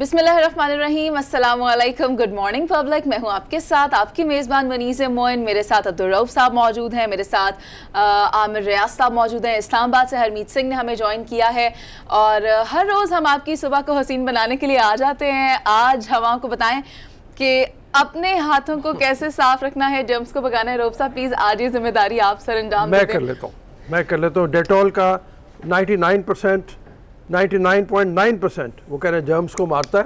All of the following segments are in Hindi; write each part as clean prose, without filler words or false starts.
बिस्मिल्लाहिर्रहमानिर्रहीम, अस्सलामुअलैकुम, गुड मॉर्निंग पब्लिक। मैं हूं आपके साथ आपकी मेज़बान वनीज़ मोइन। मेरे साथ अब्दुल रऊफ साहब मौजूद हैं, मेरे साथ आमिर रियाज साहब मौजूद हैं। इस्लामाबाद से हरमीत सिंह ने हमें ज्वाइन किया है और हर रोज़ हम आपकी सुबह को हसीन बनाने के लिए आ जाते हैं। आज हम आपको बताएं कि अपने हाथों को कैसे साफ रखना है, जर्म्स को भगाना है। रऊफ साहब प्लीज़ आज ये जिम्मेदारी आप सर अंजाम मैं कर लेता हूँ। डेटॉल का 99.9% वो कह रहे हैं जर्म्स को मारता है,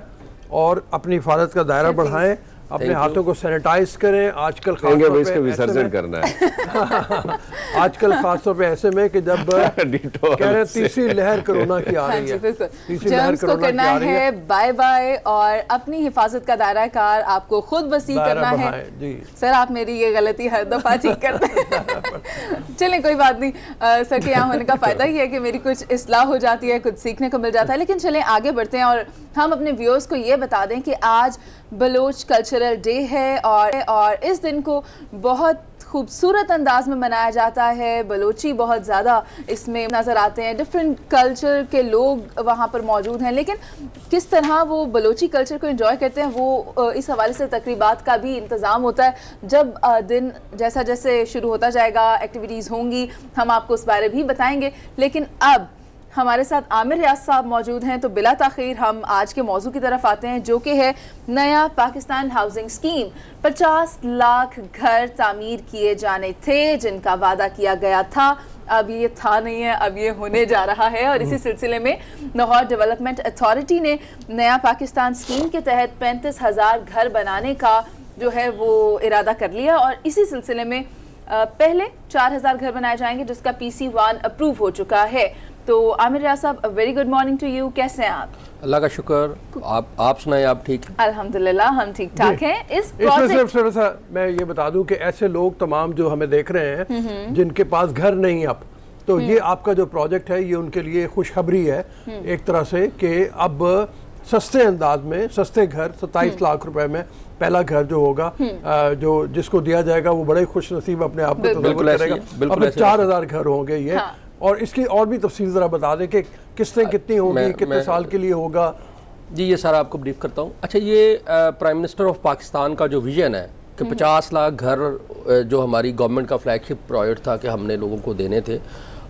और अपनी हिफाजत का दायरा बढ़ाएं, अपने हाथों को सैनिटाइज करें। आजकल इसका विसर्जन करना है आजकल खासतौर पे ऐसे में कि जब कह रहे हैं तीसरी लहर कोरोना की आ रही है, तीसरी लहर को करना है बाय बाय, और अपनी हिफाजत का दायरा कार आपको खुद वसी करना है। जी सर, आप मेरी ये गलती हर दफा ठीक करते हैं। चलें कोई बात नहीं, सर के यहाँ होने का फायदा ही है कि मेरी कुछ इस्लाह हो जाती है, कुछ सीखने को मिल जाता है। लेकिन चलें आगे बढ़ते हैं और हम अपने व्यूअर्स को ये बता दें कि आज बलोच कल्चरल डे है और इस दिन को बहुत खूबसूरत अंदाज में मनाया जाता है। बलोची बहुत ज़्यादा इसमें नज़र आते हैं, डिफरेंट कल्चर के लोग वहाँ पर मौजूद हैं, लेकिन किस तरह वो बलोची कल्चर को एंजॉय करते हैं वो इस हवाले से तकरीबात का भी इंतज़ाम होता है। जब दिन जैसा जैसे शुरू होता जाएगा, एक्टिविटीज़ होंगी, हम आपको उस बारे भी बताएंगे। लेकिन अब हमारे साथ आमिर रियाज साहब मौजूद हैं, तो बिला ताखीर हम आज के मौजू की तरफ आते हैं, जो कि है नया पाकिस्तान हाउसिंग स्कीम। 50 लाख घर तामीर किए जाने थे जिनका वादा किया गया था, अब ये था नहीं है, अब ये होने जा रहा है। और इसी सिलसिले में लाहौर डेवलपमेंट अथॉरिटी ने नया पाकिस्तान स्कीम के तहत 35,000 घर बनाने का जो है वो इरादा कर लिया, और इसी सिलसिले में पहले 4,000 घर बनाए जाएंगे जिसका PC1 अप्रूव हो चुका है। तो आमिर रियाज साहब, very good morning to you, कैसे हैं आप? अल्लाह का शुक्र, आप सुनाए, आप ठीक? अल्हम्दुलिल्लाह हम ठीक ठाक हैं। इसमें सिर्फ मैं ये बता दूं कि ऐसे लोग तमाम जो हमें देख रहे हैं जिनके पास घर नहीं अब, तो ये आपका जो प्रोजेक्ट है ये उनके लिए खुशखबरी है एक तरह से कि अब सस्ते अंदाज में सस्ते घर 27 लाख रुपए में पहला घर जो होगा, जो जिसको दिया जाएगा वो बड़े खुश नसीब अपने आप को तसव्वुर करेगा। अब 4,000 घर होंगे ये। हाँ। और इसकी और भी तफसील जरा बता दें कि किस्तें कितनी होंगी, कितने साल के लिए होगा? जी, ये सारा आपको ब्रीफ करता हूँ। अच्छा, ये प्राइम मिनिस्टर ऑफ पाकिस्तान का जो विजन है कि 50 लाख घर जो हमारी गवर्नमेंट का फ्लैगशिप प्रोजेक्ट था कि हमने लोगों को देने थे,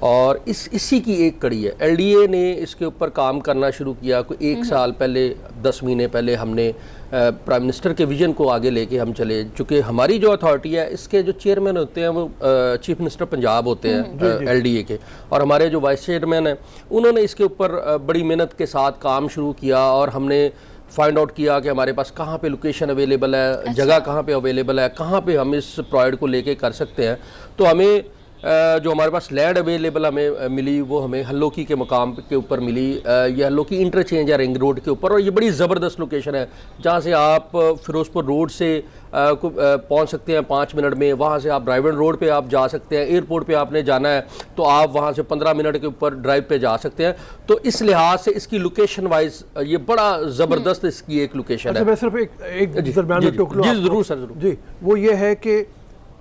और इसी की एक कड़ी है। LDA ने इसके ऊपर काम करना शुरू किया कोई 1 साल पहले, 10 महीने पहले हमने प्राइम मिनिस्टर के विजन को आगे लेके हम चले। चूँकि हमारी जो अथॉरिटी है इसके जो चेयरमैन होते हैं वो चीफ मिनिस्टर पंजाब होते हैं LDA के, और हमारे जो वाइस चेयरमैन हैं उन्होंने इसके ऊपर बड़ी मेहनत के साथ काम शुरू किया, और हमने फाइंड आउट किया कि हमारे पास कहाँ पे लोकेशन अवेलेबल है, अच्छा। जगह कहाँ पे अवेलेबल है, कहाँ पे हम इस प्रोजेक्ट को लेके कर सकते हैं। तो हमें जो हमारे पास लैंड अवेलेबल हमें मिली वो हमें हल्लोकी के मुकाम के ऊपर मिली। ये हल्लोकी इंटरचेंज है रिंग रोड के ऊपर, और ये बड़ी ज़बरदस्त लोकेशन है जहाँ से आप फिरोजपुर रोड से पहुँच सकते हैं 5 मिनट में। वहाँ से आप ड्राइवन रोड पे आप जा सकते हैं। एयरपोर्ट पे आपने जाना है तो आप वहाँ से 15 मिनट के ऊपर ड्राइव पे जा सकते हैं। तो इस लिहाज से इसकी लोकेशन वाइज ये बड़ा ज़बरदस्त इसकी एक लोकेशन है। मैं सिर्फ एक दरमियान में टोक लूं। जी ज़रूर सर, ज़रूर जी। वो ये है कि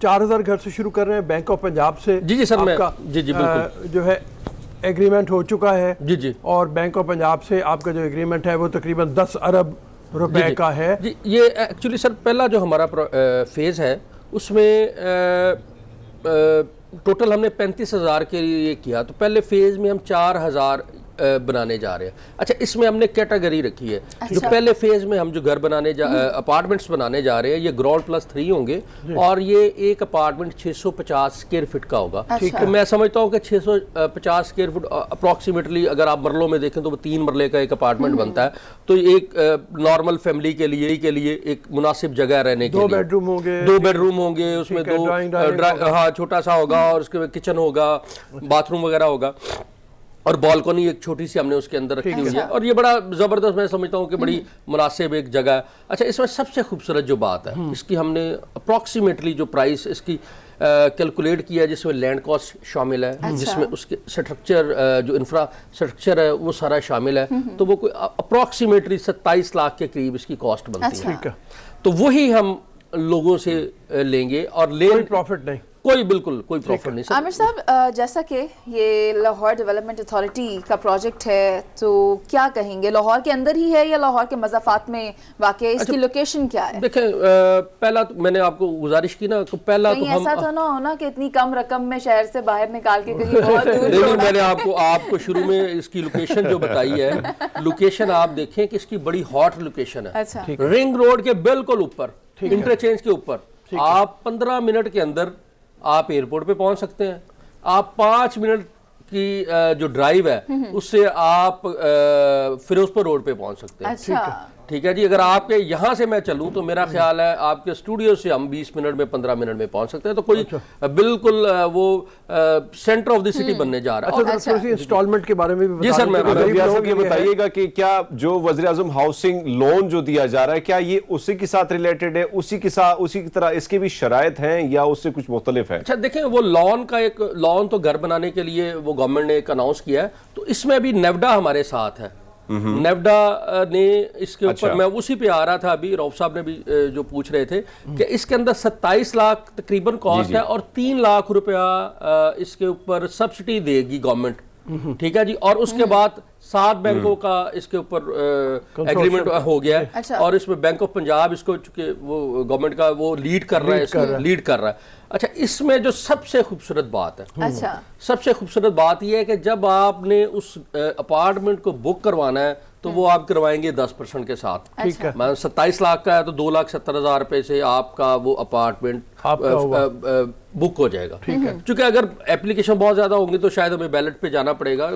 4,000 घर से शुरू कर रहे हैं। बैंक ऑफ पंजाब से जी सर, आपका जी बिल्कुल जो है एग्रीमेंट हो चुका है जी, और बैंक ऑफ पंजाब से आपका जो एग्रीमेंट है वो तकरीबन 10 अरब रुपए का है जी। ये एक्चुअली सर पहला जो हमारा फेज़ है उसमें टोटल हमने 35,000 के लिए किया। तो पहले फेज़ में हम 4,000 बनाने जा रहे हैं। अच्छा, इसमें हमने कैटेगरी रखी है। अच्छा। जो पहले फेज में हम जो घर बनाने अपार्टमेंट्स बनाने जा रहे हैं ये ग्राउंड +3 होंगे, और ये एक अपार्टमेंट 650 स्क्वायर फीट का होगा। अच्छा। तो मैं समझता हूँ कि 650 स्क्वायर फुट अप्रॉक्सीमेटली अगर आप मरलों में देखें तो वो 3 मरले का एक अपार्टमेंट बनता है। तो एक नॉर्मल फैमिली के लिए एक मुनासिब जगह रहने के लिए 2 बेडरूम होंगे, उसमें 2 हाँ छोटा सा होगा, और उसके किचन होगा, बाथरूम वगैरह होगा, और बालकनी एक छोटी सी हमने उसके अंदर रखी हुई है। और ये बड़ा ज़बरदस्त मैं समझता हूँ कि बड़ी मुनासिब एक जगह है। अच्छा, इसमें सबसे खूबसूरत जो बात है इसकी, हमने अप्रॉक्सीमेटली जो प्राइस इसकी कैलकुलेट किया है, जिसमें लैंड कॉस्ट शामिल है। अच्छा। जिसमें उसके स्ट्रक्चर जो इंफ्रास्ट्रक्चर है वो सारा शामिल है। तो वो कोई अप्रॉक्सीमेटली 27 लाख के करीब इसकी कॉस्ट बनती है। तो वही हम लोगों से लेंगे, और कोई प्रॉफिट नहीं, कोई बिल्कुल कोई प्रॉफिट नहीं सर। आमिर साहब, जैसा कि ये लाहौर डेवलपमेंट अथॉरिटी का प्रोजेक्ट है, तो क्या कहेंगे, लाहौर के अंदर ही है या लाहौर के मज़ाफ़ात में वाक़ है? इसकी लोकेशन क्या है? देखें, पहला तो मैंने आपको गुजारिश की ना, पहला तो हम ऐसा तो ना हो ना कि इतनी कम रकम में शहर से बाहर निकाल के कहीं बहुत दूर नहीं, मैंने आपको शुरू में इसकी लोकेशन जो बताई है, लोकेशन आप देखें कि इसकी बड़ी हॉट लोकेशन है। अच्छा, रिंग रोड के बिल्कुल ऊपर, इंटरचेंज के ऊपर। आप 15 मिनट के अंदर आप एयरपोर्ट पे पहुंच सकते हैं। आप 5 मिनट की जो ड्राइव है उससे आप फिरोजपुर रोड पे पहुंच सकते हैं। अच्छा, ठीक है जी। अगर आपके यहाँ से मैं चलूँ तो मेरा ख्याल है आपके स्टूडियो से हम 20 मिनट में 15 मिनट में पहुंच सकते हैं। तो कोई बिल्कुल वो सेंटर ऑफ द सिटी बनने जा रहा है। अच्छा, थोड़ी सी इंस्टॉलमेंट के बारे में भी जी सर, मैं ये बताइएगा कि क्या जो वज़ीर-ए-आज़म हाउसिंग लोन जो दिया जा रहा है, क्या ये उसी के साथ रिलेटेड है, उसी की तरह इसके भी शराइत हैं या उससे कुछ मुख्तलिफ है? अच्छा देखें, वो लोन तो घर बनाने के लिए वो गवर्नमेंट ने एक अनाउंस किया है, तो इसमें भी नेवडा हमारे साथ है। नेवडा ने इसके ऊपर, मैं उसी पे आ रहा था अभी, रऊफ साहब ने भी जो पूछ रहे थे कि इसके अंदर 27 लाख तकरीबन कॉस्ट है और 3 लाख रुपया इसके ऊपर सब्सिडी देगी गवर्नमेंट। ठीक है जी। और उसके बाद 7 बैंकों का इसके ऊपर एग्रीमेंट हो गया है। अच्छा। और इसमें बैंक ऑफ पंजाब इसको, चूंकि वो गवर्नमेंट का वो लीड कर रहा है। अच्छा, इसमें जो सबसे खूबसूरत बात है, अच्छा, सबसे खूबसूरत बात यह है कि जब आपने उस अपार्टमेंट को बुक करवाना है तो वो आप करवाएंगे 10% के साथ। ठीक है। 27 लाख का है तो 2,70,000 रुपए से आपका वो अपार्टमेंट बुक हो जाएगा। ठीक है। क्योंकि अगर एप्लीकेशन बहुत ज्यादा होंगी तो शायद हमें बैलेट पे जाना पड़ेगा।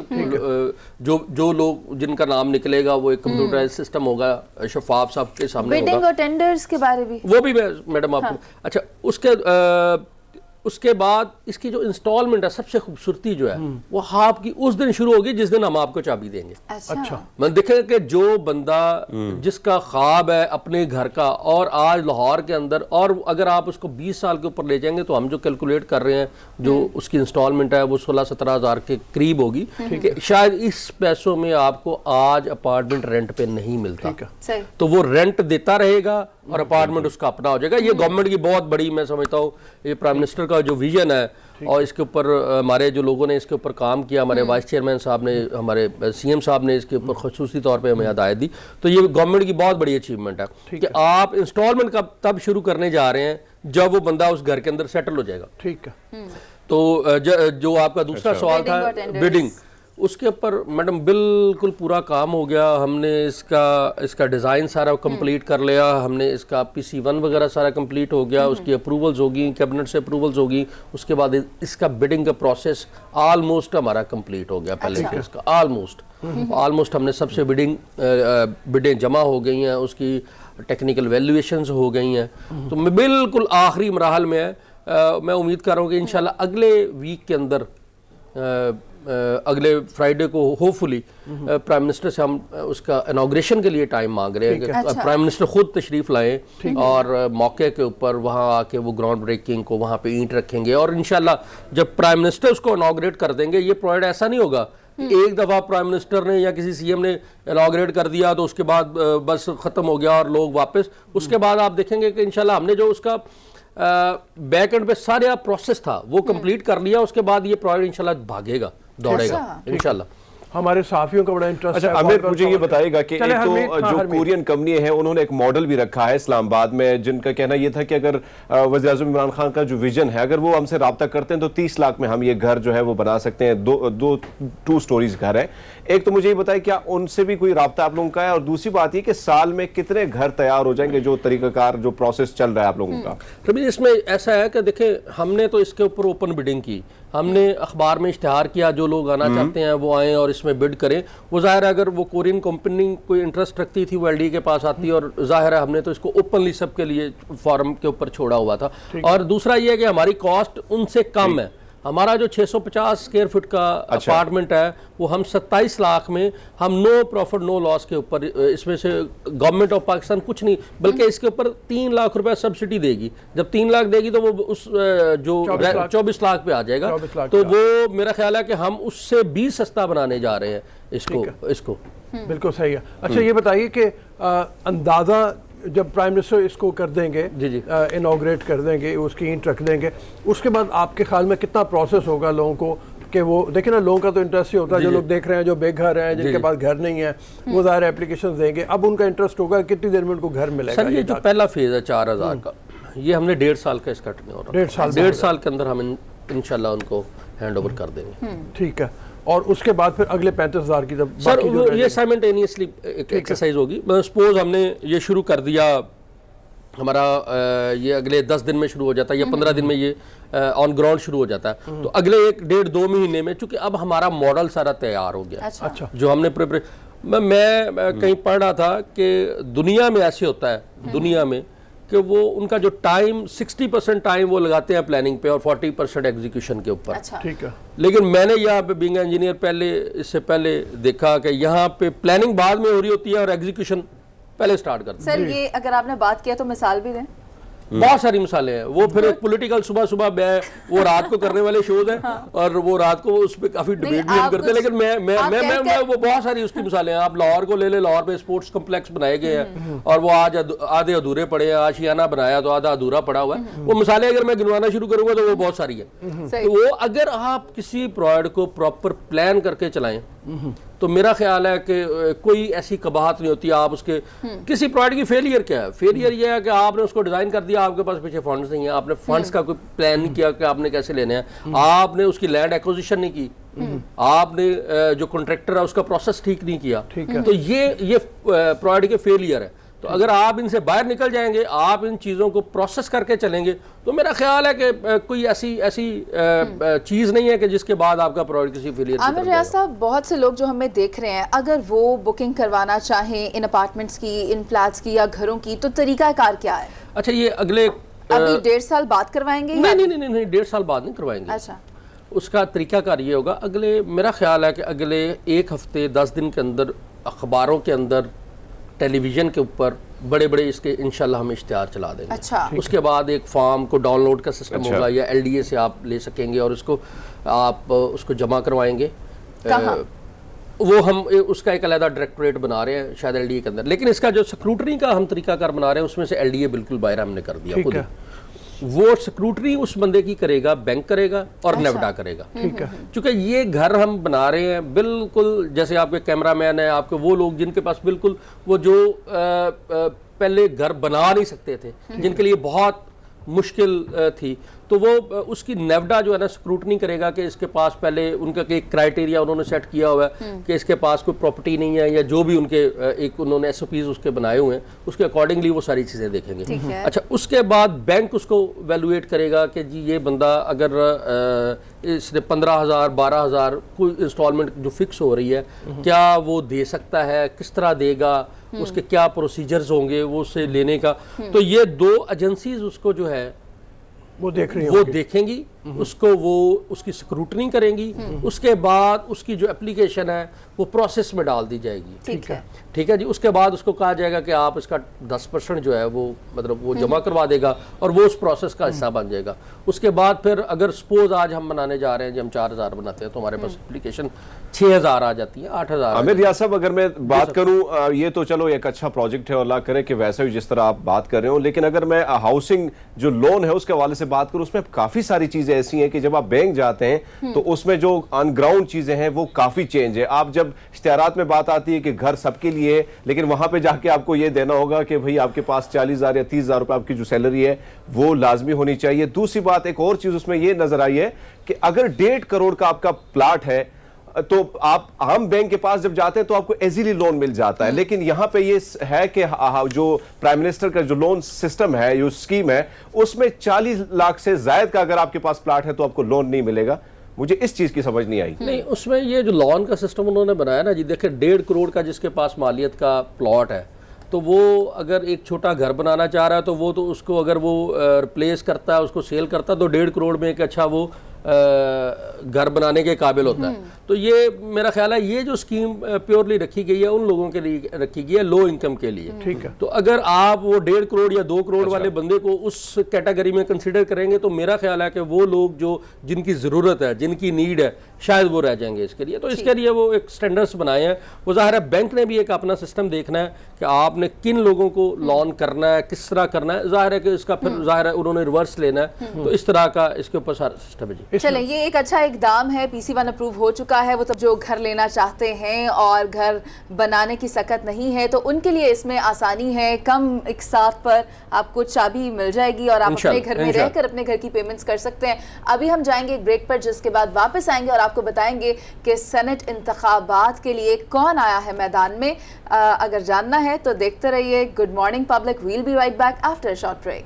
जो लोग जिनका नाम निकलेगा वो एक कंप्यूटराइज सिस्टम होगा, शफाफ साहब के सामने होगा। बिडिंग और टेंडर्स के बारे में वो भी मैडम आपको। अच्छा, उसके बाद इसकी जो इंस्टॉलमेंट है, सबसे खूबसूरती जो है वो आपकी उस दिन शुरू होगी जिस दिन हम आपको चाबी देंगे। अच्छा, मैं देखें कि जो बंदा जिसका ख्वाब है अपने घर का, और आज लाहौर के अंदर, और अगर आप उसको 20 साल के ऊपर ले जाएंगे तो हम जो कैलकुलेट कर रहे हैं जो उसकी इंस्टॉलमेंट है वो 16-17 हज़ार के करीब होगी। कि शायद इस पैसों में आपको आज अपार्टमेंट रेंट पे नहीं मिलता, तो वो रेंट देता रहेगा और अपार्टमेंट उसका अपना हो जाएगा। ये गवर्नमेंट की बहुत बड़ी, मैं समझता हूँ, ये प्राइम मिनिस्टर का जो विजन है, और इसके ऊपर हमारे जो लोगों ने इसके ऊपर काम किया, हमारे वाइस चेयरमैन साहब ने, हमारे सीएम साहब ने इसके ऊपर खसूसी तौर पे हमें हिदायत दी। तो ये गवर्नमेंट की बहुत बड़ी अचीवमेंट है कि आप इंस्टॉलमेंट का तब शुरू करने जा रहे हैं जब वो बंदा उस घर के अंदर सेटल हो जाएगा। ठीक है। तो जो आपका दूसरा सवाल था बिडिंग, उसके ऊपर मैडम बिल्कुल पूरा काम हो गया। हमने इसका डिज़ाइन सारा कंप्लीट कर लिया, हमने इसका PC1 वगैरह सारा कंप्लीट हो गया, उसकी अप्रूवल्स होगी, कैबिनेट से अप्रूवल्स होगी। उसके बाद इसका बिडिंग का प्रोसेस ऑलमोस्ट हमारा कंप्लीट हो गया। पहले इसका ऑलमोस्ट हमने सबसे बिडें जमा हो गई हैं, उसकी टेक्निकल वैल्यूएशंस हो गई हैं, तो मैं बिल्कुल आखिरी मराहल में है। मैं उम्मीद कर रहा हूँ कि इंशाल्लाह अगले वीक के अंदर, अगले फ्राइडे को होपफुली प्राइम मिनिस्टर से हम उसका इनॉग्रेशन के लिए टाइम मांग रहे हैं कि प्राइम मिनिस्टर खुद तशरीफ लाएं और मौके के ऊपर वहाँ आके वो ग्राउंड ब्रेकिंग को वहाँ पे ईंट रखेंगे। और इंशाल्लाह जब प्राइम मिनिस्टर उसको इनॉग्रेट कर देंगे, ये प्रोजेक्ट ऐसा नहीं होगा कि एक दफ़ा प्राइम मिनिस्टर ने या किसी सीएम ने इनॉग्रेट कर दिया तो उसके बाद बस ख़त्म हो गया और लोग वापस। उसके बाद आप देखेंगे कि इंशाल्लाह हमने जो उसका बैक एंड पे सारा प्रोसेस था वो कंप्लीट कर लिया। उसके बाद ये प्रोजेक्ट इंशाल्लाह भागेगा, दौड़ेगा इंशाल्लाह। हमारे साफियों का बड़ा इंटरेस्ट अच्छा, अमिर मुझे ये बताइएगा कि एक तो जो कोरियन कंपनी है उन्होंने एक मॉडल भी रखा है इस्लामाबाद में, जिनका कहना ये था कि अगर वज़ीर-ए-आज़म इमरान खान का जो विजन है, अगर वो हमसे रब्ता करते हैं तो 30 लाख में हम ये घर जो है वो बना सकते हैं। टू स्टोरीज घर है। एक तो मुझे ये बताइए क्या उनसे भी कोई रब्ता आप लोगों का है, और दूसरी बात ये कि साल में कितने घर तैयार हो जाएंगे, जो तरीकाकार जो प्रोसेस चल रहा है आप लोगों का? रबी, इसमें ऐसा है कि देखें, हमने तो इसके ऊपर ओपन बिडिंग की, हमने अखबार में इश्तिहार किया, जो लोग आना चाहते हैं वो आएँ और इसमें बिड करें। वो ज़ाहिर है अगर वो कोरियन कंपनी कोई इंटरेस्ट रखती थी वो LD के पास आती, और ज़ाहिर है हमने तो इसको ओपनली सबके लिए फॉर्म के ऊपर छोड़ा हुआ था। और दूसरा ये है कि हमारी कॉस्ट उनसे कम है। हमारा जो 650 स्क्वायर फुट का अपार्टमेंट है वो हम 27 लाख में हम नो प्रॉफिट नो लॉस के ऊपर, इसमें से गवर्नमेंट ऑफ पाकिस्तान कुछ नहीं बल्कि इसके ऊपर 3 लाख रुपए सब्सिडी देगी। जब 3 लाख देगी तो वो उस जो 24 लाख पे आ जाएगा। तो वो मेरा ख्याल है कि हम उससे भी सस्ता बनाने जा रहे हैं इसको। बिल्कुल सही है। अच्छा, ये बताइए कि अंदाज़ा जब प्राइम मिनिस्टर इसको कर देंगे, जी जी, इनॉग्रेट कर देंगे, उसकी ईंट रख देंगे, उसके बाद आपके ख्याल में कितना प्रोसेस होगा लोगों को कि वो देखें ना, लोगों का तो इंटरेस्ट ही होता है, जो लोग देख रहे हैं जो बेघर हैं, जिनके पास घर नहीं है, वो ज़ाहिर एप्लीकेशन देंगे, अब उनका इंटरेस्ट होगा कितनी देर में उनको घर मिलेगा। सर ये जो पहला फेज है 4000 का, ये हमने 1.5 साल का इसका टेन्योर हो रहा है, 1.5 साल के अंदर हम इंशाल्लाह उनको हैंड ओवर कर देंगे। ठीक है, और उसके बाद फिर अगले 35,000 की जब सर ये साइमल्टेनियसली एक एक्सरसाइज होगी। सपोज हमने ये शुरू कर दिया, हमारा ये अगले 10 दिन में शुरू हो जाता है या 15 दिन में ये ऑन ग्राउंड शुरू हो जाता है, तो अगले 1-1.5-2 महीने में, चूंकि अब हमारा मॉडल सारा तैयार हो गया। अच्छा, जो हमने मैं कहीं पढ़ रहा था कि दुनिया में ऐसे होता है, दुनिया में कि वो उनका जो टाइम 60% टाइम वो लगाते हैं प्लानिंग पे और 40% एग्जीक्यूशन के ऊपर। अच्छा। ठीक है, लेकिन मैंने यहाँ पे बीइंग इंजीनियर इससे पहले देखा कि यहाँ पे प्लानिंग बाद में हो रही होती है और एग्जीक्यूशन पहले स्टार्ट करते हैं। सर ये अगर आपने बात किया तो मिसाल भी दें। बहुत सारी मिसालें हैं। वो फिर एक पॉलिटिकल सुबह वो रात को करने वाले शोज हैं और वो रात को उस पर काफी डिबेट भी हम करते हैं, लेकिन मैं वो बहुत सारी उसकी मिसालें हैं। आप लाहौर को ले ले, लाहौर में स्पोर्ट्स कॉम्प्लेक्स बनाए गए हैं और वो आज आधे अधूरे पड़े हैं, आशियाना बनाया तो आधा अधूरा पड़ा हुआ है। वो मिसालें अगर मैं गिनवाना शुरू करूंगा तो वो बहुत सारी है। तो वो अगर आप किसी प्रोजेक्ट को प्रॉपर प्लान करके चलाएं तो मेरा ख्याल है कि कोई ऐसी कबाहत नहीं होती। आप उसके किसी प्रोजेक्ट की फेलियर क्या है? फेलियर ये है कि आपने उसको डिजाइन कर दिया, आपके पास पीछे फंड्स नहीं है, आपने फंड्स का कोई प्लान नहीं किया कि आपने कैसे लेने हैं, आपने उसकी लैंड एक्विजिशन नहीं की, आपने जो कॉन्ट्रैक्टर है उसका प्रोसेस ठीक नहीं किया, तो ये प्रोजेक्ट के फेलियर है। तो अगर आप इनसे बाहर निकल जाएंगे, आप इन चीज़ों को प्रोसेस करके चलेंगे, तो मेरा ख्याल है कि कोई ऐसी चीज़ नहीं है कि जिसके बाद आपका प्रोजेक्ट किसी फेलियर से आमिर रियाज साहब, बहुत से लोग जो हमें देख रहे हैं, अगर वो बुकिंग करवाना चाहें इन अपार्टमेंट्स की, इन फ्लैट्स की या घरों की, तो तरीकाकार क्या है? अच्छा, ये अगले अभी 1.5 साल बाद करवाएंगे? नहीं, 1.5 साल बाद नहीं करवाएंगे। अच्छा, उसका तरीकाकार ये होगा, अगले मेरा ख्याल है कि अगले 1 हफ्ते 10 दिन के अंदर अखबारों के अंदर, टेलीविज़न के ऊपर बड़े बड़े इसके इंशाल्लाह हम इश्तिहार चला देंगे। अच्छा। उसके बाद एक फॉर्म को डाउनलोड का सिस्टम होगा या LDA से आप ले सकेंगे और उसको आप उसको जमा करवाएंगे। वो हम उसका एक अलग डायरेक्टोरेट बना रहे हैं शायद LDA के अंदर, लेकिन इसका जो स्क्रूटनी का हम तरीकाकार बना रहे हैं उसमें से LDA बिल्कुल बाहर हमने कर दिया खुद। वो स्क्रूटनी उस बंदे की करेगा, बैंक करेगा और नेवडा करेगा। ठीक है, क्योंकि ये घर हम बना रहे हैं बिल्कुल जैसे आपके कैमरामैन है, आपके वो लोग जिनके पास बिल्कुल वो जो पहले घर बना नहीं सकते थे, जिनके लिए बहुत मुश्किल थी, तो वो उसकी नेवडा जो है ना स्क्रूटनी करेगा कि इसके पास पहले उनका एक क्राइटेरिया उन्होंने सेट किया हुआ है कि इसके पास कोई प्रॉपर्टी नहीं है या जो भी उनके एक उन्होंने SOPs उसके बनाए हुए हैं, उसके अकॉर्डिंगली वो सारी चीज़ें देखेंगे। अच्छा, उसके बाद बैंक उसको वैल्यूएट करेगा कि जी ये बंदा अगर इसने 15,000 12,000 कोई इंस्टॉलमेंट जो फिक्स हो रही है, क्या वो दे सकता है, किस तरह देगा, उसके क्या प्रोसीजर्स होंगे वो उससे लेने का। तो ये 2 एजेंसीज उसको जो है वो देख रही वो देखेंगी, उसको वो उसकी स्क्रूटनी करेंगी, उसके बाद उसकी जो एप्लीकेशन है वो प्रोसेस में डाल दी जाएगी। ठीक है जी। उसके बाद उसको कहा जाएगा कि आप इसका 10% जो है वो मतलब वो जमा करवा देगा और वो उस प्रोसेस का हिस्सा बन जाएगा। उसके बाद फिर अगर सपोज आज हम बनाने जा रहे हैं, जब हम 4,000 बनाते हैं तो हमारे पास एप्लीकेशन 6,000 आ जाती है, 8,000। आमिर रियाज साहब, अगर मैं बात करूं, ये तो चलो एक अच्छा प्रोजेक्ट है और अल्लाह करे कि वैसा ही जिस तरह आप बात कर रहे हो, लेकिन अगर मैं हाउसिंग जो लोन है उसके हवाले से बात करूं, उसमें काफी सारी चीजें ऐसी हैं कि जब आप बैंक जाते हैं तो उसमें जो ऑन ग्राउंड चीजें हैं वो काफी चेंज है। आप जब इश्तिहारात में बात आती है कि घर सबके लिए है, लेकिन वहां पे जाके आपको ये देना होगा कि भाई आपके पास 40,000 या 30,000 रुपए आपकी जो सैलरी है वो लाजमी होनी चाहिए। दूसरी बात, एक और चीज उसमें ये नजर आई है कि अगर 1.5 करोड़ का आपका प्लाट है तो आप आम बैंक के पास जब जाते हैं तो आपको इजीली लोन मिल जाता है, लेकिन यहां पे ये है कि जो प्राइम मिनिस्टर का जो लोन सिस्टम है, जो स्कीम है, उसमें 40 लाख से ज्यादा का अगर आपके पास प्लाट है तो आपको लोन नहीं मिलेगा। मुझे इस चीज की समझ नहीं आई। नहीं, उसमें ये जो लोन का सिस्टम उन्होंने बनाया ना जी, देखिए 1.5 करोड़ का जिसके पास मालियत का प्लॉट है, तो वो अगर एक छोटा घर बनाना चाह रहा है तो वो तो उसको अगर वो रिप्लेस करता है, उसको सेल करता है, तो 1.5 करोड़ में एक अच्छा वो घर बनाने के काबिल होता है। तो ये मेरा ख्याल है ये जो स्कीम प्योरली रखी गई है उन लोगों के लिए रखी गई है, लो इनकम के लिए। ठीक है। तो अगर आप वो 1.5 करोड़ या 2 करोड़ वाले बंदे को उस कैटेगरी में कंसीडर करेंगे तो मेरा ख्याल है कि वो लोग जो जिनकी ज़रूरत है, जिनकी नीड है, शायद वो रह जाएंगे इसके लिए। तो इसके लिए वो एक स्टैंडर्ड्स बनाए हैं। वो ज़ाहिर है बैंक ने भी एक अपना सिस्टम देखना है कि आपने किन लोगों को लोन करना है, किस तरह करना है। ज़ाहिर है कि इसका फिर ज़ाहिर है उन्होंने रिवर्स लेना है, तो इस तरह का इसके ऊपर सारा सिस्टम है जी। चलें, ये एक अच्छा इकदाम है, PC1 अप्रूव हो चुका है। वो तब जो घर लेना चाहते हैं और घर बनाने की सकत नहीं है तो उनके लिए इसमें आसानी है। कम एक साथ पर आपको चाबी मिल जाएगी और आप अपने घर में रहकर अपने घर की पेमेंट्स कर सकते हैं। अभी हम जाएंगे एक ब्रेक पर, जिसके बाद वापस आएंगे और आपको बताएंगे कि सेनेट इंतखाबात के लिए कौन आया है मैदान में। अगर जानना है तो देखते रहिए good morning public. We'll be right back after a short break.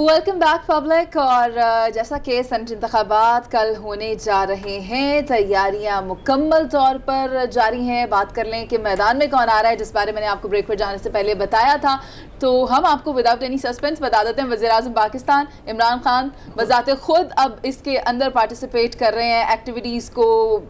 Welcome back public. और जैसा कि सेनेट इंतखाबात कल होने जा रहे हैं, तैयारियां मुकम्मल तौर पर जारी हैं। बात कर लें कि मैदान में कौन आ रहा है, जिस बारे मैंने आपको ब्रेक पर जाने से पहले बताया था, तो हम आपको विदाउट एनी सस्पेंस बता देते हैं। वज़ीर-ए-आज़म पाकिस्तान इमरान खान बजाते खुद अब इसके अंदर पार्टिसिपेट कर रहे हैं, एक्टिविटीज़ को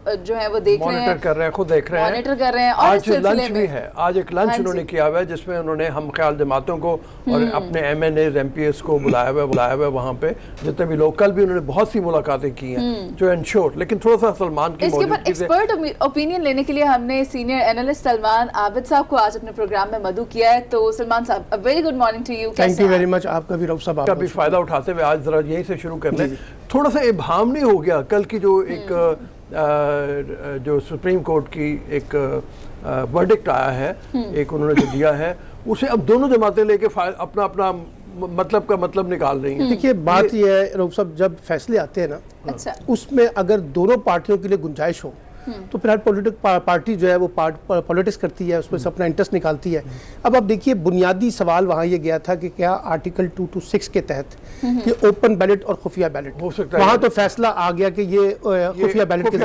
जो है वो देख रहे हैं, कर रहे हैं, खुद देख रहे हैं, मॉनिटर कर रहे हैं। और आज लंच भी है, आज एक लंच उन्होंने किया हुआ है जिसमें उन्होंने हम ख्याल जमातों को और अपने MNAs MPs को बुलाया हुआ वहाँ पे, जितने भी लोकल भी उन्होंने बहुत सी मुलाकातें की हैं जो एंश्योर। लेकिन थोड़ा सा सलमान की इसके ऊपर एक्सपर्ट ओपिनियन लेने के लिए हमने सीनियर एनालिस्ट सलमान आबिद साहब को आज अपने प्रोग्राम में मदऊ किया है। तो सलमान साहब, very good morning to you. Thank you very much. आपका भी रऊफ साहब का भी फायदा उठाते हुए आज जरा यहीं से शुरू कर लें। थोड़ा सा इब्हाम नहीं हो गया कल की जो एक जो सुप्रीम कोर्ट की एक वर्डिक्ट आया है, एक उन्होंने जो दिया है, उसे अब दोनों जमातें लेके अपना अपना मतलब का मतलब निकाल रही हैं। देखिए बात ये है रऊफ साहब, जब फैसले आते हैं ना, अच्छा, उसमें अगर दोनों पार्टियों के लिए गुंजाइश हो तो फिर हर पॉलिटिक पार्टी जो है वो पॉलिटिक्स करती है, उसमें से अपना इंटरेस्ट निकालती है। अब आप देखिए बुनियादी सवाल वहाँ ये गया था कि क्या आर्टिकल 226 के तहत ये ओपन बैलेट और खुफिया बैलेट हो सकता है। वहाँ तो फैसला आ गया कि ये खुफिया बैलेट के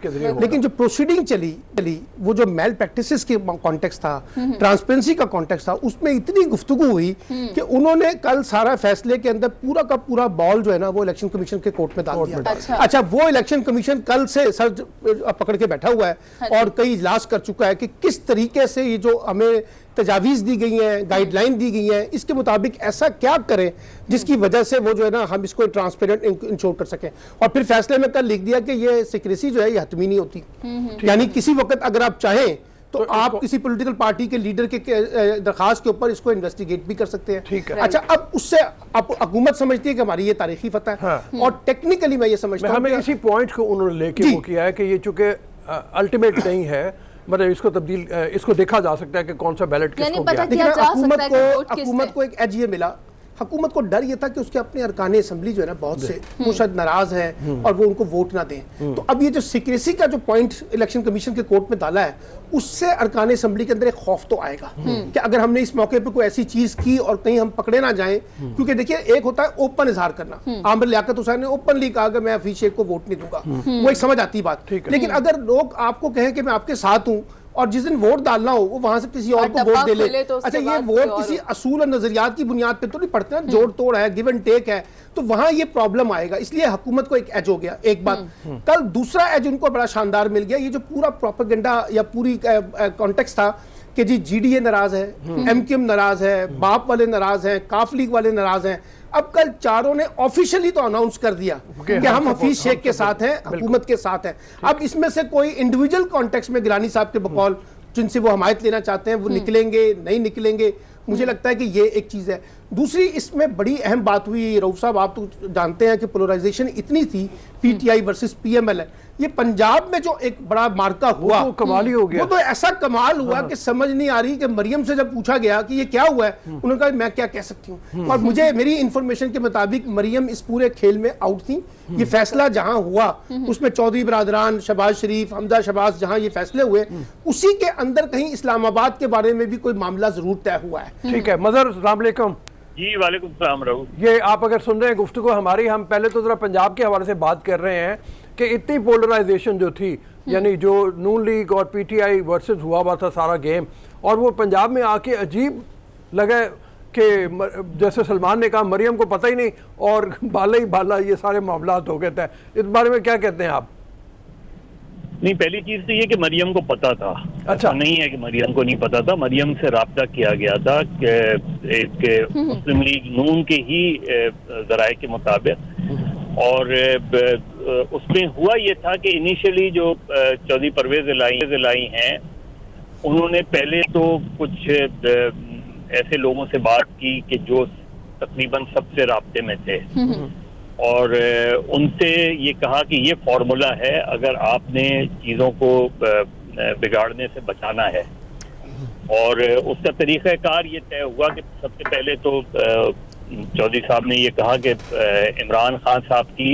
जरिए, लेकिन जो प्रोसीडिंग चली वो जो मेल प्रैक्टिसेस के कॉन्टेक्स्ट था, ट्रांसपेरेंसी का कॉन्टेक्स्ट था, उसमें इतनी गुफ्तगू हुई कि उन्होंने कल सारा फैसले के अंदर पूरा का पूरा बॉल जो है ना वो इलेक्शन कमीशन के कोर्ट में डाल दिया। अच्छा, वो इलेक्शन कमीशन कल से सर पकड़ के बैठा हुआ है और कई इजलास कर चुका है कि किस तरीके से ये जो हमें तजावीज़ दी गई हैं, गाइडलाइन दी गई हैं, इसके मुताबिक ऐसा क्या करें जिसकी वजह से वो जो है ना हम इसको ट्रांसपेरेंट इंश्योर कर सकें। और फिर फैसले में कल लिख दिया कि ये सिक्रेसी जो है ये हतमी नहीं होती, यानी किसी वक्त अगर आप चाहें तो आप किसी पॉलिटिकल पार्टी के लीडर के दरखास्त के ऊपर इसको इन्वेस्टिगेट भी कर सकते हैं। ठीक है। अच्छा, अब उससे हुकूमत समझती है कि हमारी ये तारीखी फतह है। और टेक्निकली मैं ये समझता हूं हमें इसी पॉइंट को उन्होंने लेके वो किया है कि ये चूंकि अल्टीमेट नहीं है, मतलब इसको तब्दील इसको देखा जा सकता है कि कौन सा बैलेट किसको गया। हुकूमत को एक एज ये मिला, हुकूमत को डर ये था कि उसके अपने अरकान असम्बली जो है ना बहुत से वो शायद नाराज हैं और वो उनको वोट ना दें। तो अब ये जो सिक्रेसी का जो पॉइंट इलेक्शन कमीशन के कोर्ट में डाला है, उससे अरकान असम्बली के अंदर एक खौफ तो आएगा कि अगर हमने इस मौके पर कोई ऐसी चीज की और कहीं हम पकड़े ना जाएं। क्योंकि देखिए एक होता है ओपन इजहार करना, आमिर लियाकत हुसैन ने ओपनली कहा कि मैं हफीज शेख को वोट नहीं दूंगा, वो एक समझ आती बात। लेकिन अगर लोग आपको कहें कि मैं आपके साथ हूं और जिस दिन वोट डालना हो वो वहां से किसी और को वोट दे ले, तो अच्छा ये वोट किसी असूल और नजरियात की बुनियाद पे तो नहीं पड़ते ना, जोड़ तोड़ है, गिव एंड टेक है, तो वहां ये प्रॉब्लम आएगा। इसलिए हुकूमत को एक एज हो गया एक बात। कल दूसरा एज उनको बड़ा शानदार मिल गया, ये जो पूरा प्रोपेगेंडा या पूरी कॉन्टेक्स्ट था कि जी GDA नाराज है, MQM नाराज है, बाप वाले नाराज हैं, काफ लीग वाले नाराज हैं। अब कल चारों ने ऑफिशियली तो अनाउंस कर दिया कि हम हफीज शेख के साथ हैं, हुकूमत के साथ हैं। अब इसमें से कोई इंडिविजुअल कॉन्टेक्स्ट में गिलानी साहब के बकौल जिनसे वो हमायत लेना चाहते हैं वो निकलेंगे नहीं निकलेंगे, मुझे लगता है कि ये एक चीज़ है। दूसरी इसमें बड़ी अहम बात हुई, रऊफ साहब आप तो जानते हैं कि पोलराइजेशन इतनी थी पीटीआई वर्सेस पीएमएल, ये पंजाब में जो एक बड़ा मार्का हुआ वो तो कमाल ही हो गया। वो तो ऐसा कमाल हुआ कि समझ नहीं आ रही कि मरियम से जब पूछा गया कि ये क्या हुआ है, उन्होंने कहा मैं क्या कह सकती हूँ। और मुझे मेरी इंफॉर्मेशन के मुताबिक मरियम इस पूरे खेल में आउट थी। ये फैसला जहां हुआ उसमें चौधरी बरादरान, शहबाज शरीफ, हमजा शहबाज, जहां ये फैसले हुए उसी के अंदर कहीं इस्लामाबाद के बारे में भी कोई मामला जरूर तय हुआ है। ठीक है मदर, अस्सलाम वालेकुम। जी वालेकुम सलाम रहू। ये आप अगर सुन रहे हैं गुफ्तगू हमारी, हम पहले तो जरा पंजाब के हवाले से बात कर रहे हैं कि इतनी पोलराइजेशन जो थी, यानी जो नून लीग और पीटीआई वर्सेस हुआ था सारा गेम, और वो पंजाब में आके अजीब लगा कि जैसे सलमान ने कहा मरियम को पता ही नहीं और बाला ही बाला ये सारे मामला हो गए थे। इस बारे में क्या कहते हैं आप? नहीं, पहली चीज तो ये कि मरियम को पता था। अच्छा, नहीं है कि मरियम को नहीं पता था। मरियम से राब्ता किया गया था कि एक मुस्लिम लीग नून के ही जराए के मुताबिक, और उसमें हुआ ये था कि इनिशियली जो चौधरी परवेज इलाही हैं उन्होंने पहले तो कुछ ऐसे लोगों से बात की कि जो तकरीबन सबसे राब्ते में थे, और उनसे ये कहा कि ये फॉर्मूला है अगर आपने चीज़ों को बिगाड़ने से बचाना है। और उसका तरीक़ाकार ये तय हुआ कि सबसे पहले तो चौधरी साहब ने ये कहा कि इमरान खान साहब की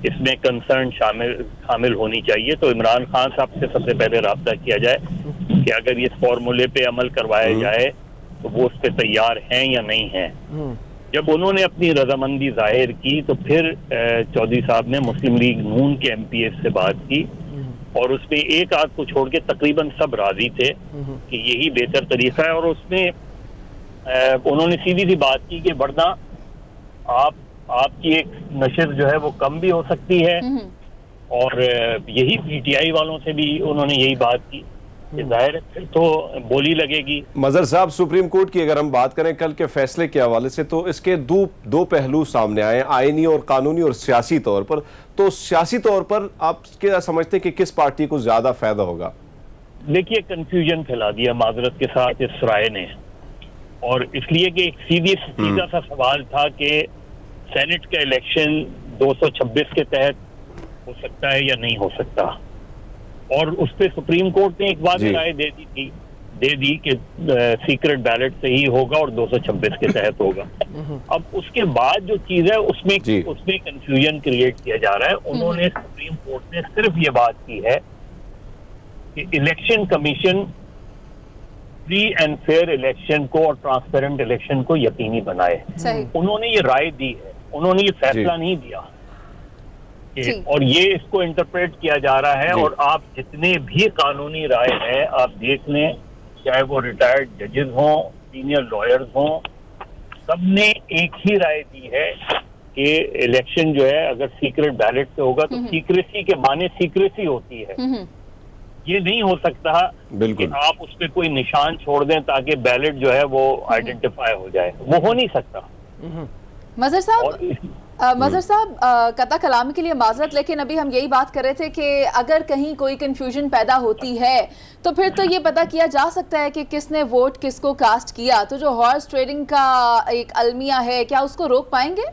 इसमें कंसर्न शामिल होनी चाहिए। तो इमरान खान साहब से सबसे पहले रब्ता किया जाए कि अगर इस फॉर्मूले पे अमल करवाया जाए तो वो उस पर तैयार हैं या नहीं हैं। जब उन्होंने अपनी रजामंदी जाहिर की तो फिर चौधरी साहब ने मुस्लिम लीग नून के MPs से बात की, और उसमें एक आध को छोड़ के तकरीबन सब राजी थे कि यही बेहतर तरीका है। और उसमें उन्होंने सीधी सी बात की कि वरना आपकी एक नशर जो है वो कम भी हो सकती है, और यही PTI वालों से भी उन्होंने यही बात की कि जाहिर है तो बोली लगेगी। मजहर साहब, सुप्रीम कोर्ट की अगर हम बात करें कल के फैसले के हवाले से, तो इसके दो पहलू सामने आए, आईनी और कानूनी और सियासी तौर पर। तो सियासी तौर पर आप क्या समझते हैं कि किस पार्टी को ज्यादा फायदा होगा? देखिए, कंफ्यूजन फैला दिया माजरत के साथ इस राय ने, और इसलिए कि एक सीधा सा सवाल था कि सेनेट का इलेक्शन 226 के तहत हो सकता है या नहीं हो सकता, और उस पर सुप्रीम कोर्ट ने एक बात राय दे दी कि सीक्रेट बैलेट से ही होगा और 226 के तहत होगा। अब उसके बाद जो चीज है उसमें कंफ्यूजन क्रिएट किया जा रहा है। उन्होंने सुप्रीम कोर्ट ने सिर्फ ये बात की है कि election commission free and fair election को और ट्रांसपेरेंट इलेक्शन को यकीनी बनाए। उन्होंने ये राय दी है, उन्होंने ये फैसला नहीं दिया। और ये इसको इंटरप्रेट किया जा रहा है, और आप जितने भी कानूनी राय है आप देख लें, चाहे वो रिटायर्ड जजेस हों, सीनियर लॉयर्स हों, सबने एक ही राय दी है कि इलेक्शन जो है अगर सीक्रेट बैलेट से होगा तो सीक्रेसी के माने सीक्रेसी होती है। ये नहीं हो सकता कि आप उस पर कोई निशान छोड़ दें ताकि बैलेट जो है वो आइडेंटिफाई हो जाए, वो हो नहीं सकता। मजहर साहब, कता कलाम के लिए माजरत, लेकिन अभी हम यही बात कर रहे थे कि अगर कहीं कोई कंफ्यूजन पैदा होती है तो फिर तो ये पता किया जा सकता है कि किसने वोट किसको कास्ट किया। तो जो हॉर्स ट्रेडिंग का एक अलमिया है, क्या उसको रोक पाएंगे?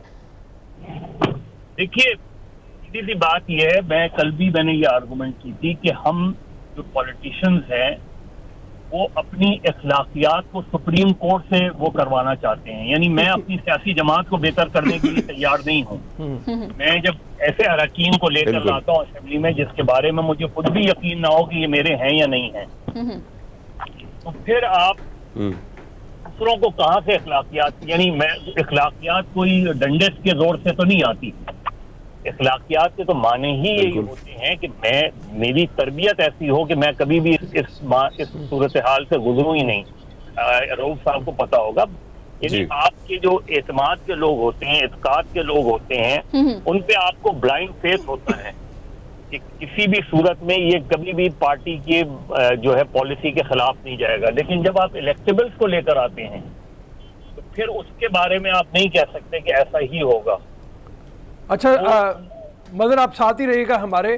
देखिए, सीधी सी बात यह है, मैंने ये आर्गुमेंट की थी कि हम जो पॉलिटिशियंस हैं वो अपनी अखलाकियात को सुप्रीम कोर्ट से वो करवाना चाहते हैं। यानी मैं अपनी सियासी जमात को बेहतर करने के लिए तैयार नहीं हूँ। मैं जब ऐसे अरकान को लेकर लाता हूँ असेंबली में जिसके बारे में मुझे खुद भी यकीन ना हो कि ये मेरे हैं या नहीं हैं, तो फिर आप दूसरों को कहाँ से अखलाकियात, यानी मैं अखलाकियात कोई डंडे के जोर से तो नहीं आती। अखलाकियात के तो माने ही यही होते हैं कि मेरी तरबियत ऐसी हो कि मैं कभी भी इस सूरत हाल से गुजरूं ही नहीं। रऊफ साहब को पता होगा, यानी आपके जो एतमाद के लोग होते हैं, इत्काद के लोग होते हैं, उन पे आपको ब्लाइंड फेथ होता है कि किसी भी सूरत में ये कभी भी पार्टी के जो है पॉलिसी के खिलाफ नहीं जाएगा। लेकिन जब आप इलेक्टेबल्स को लेकर आते हैं तो फिर उसके बारे में आप नहीं कह सकते कि ऐसा ही होगा। अच्छा, मदर आप साथ ही रहिएगा हमारे,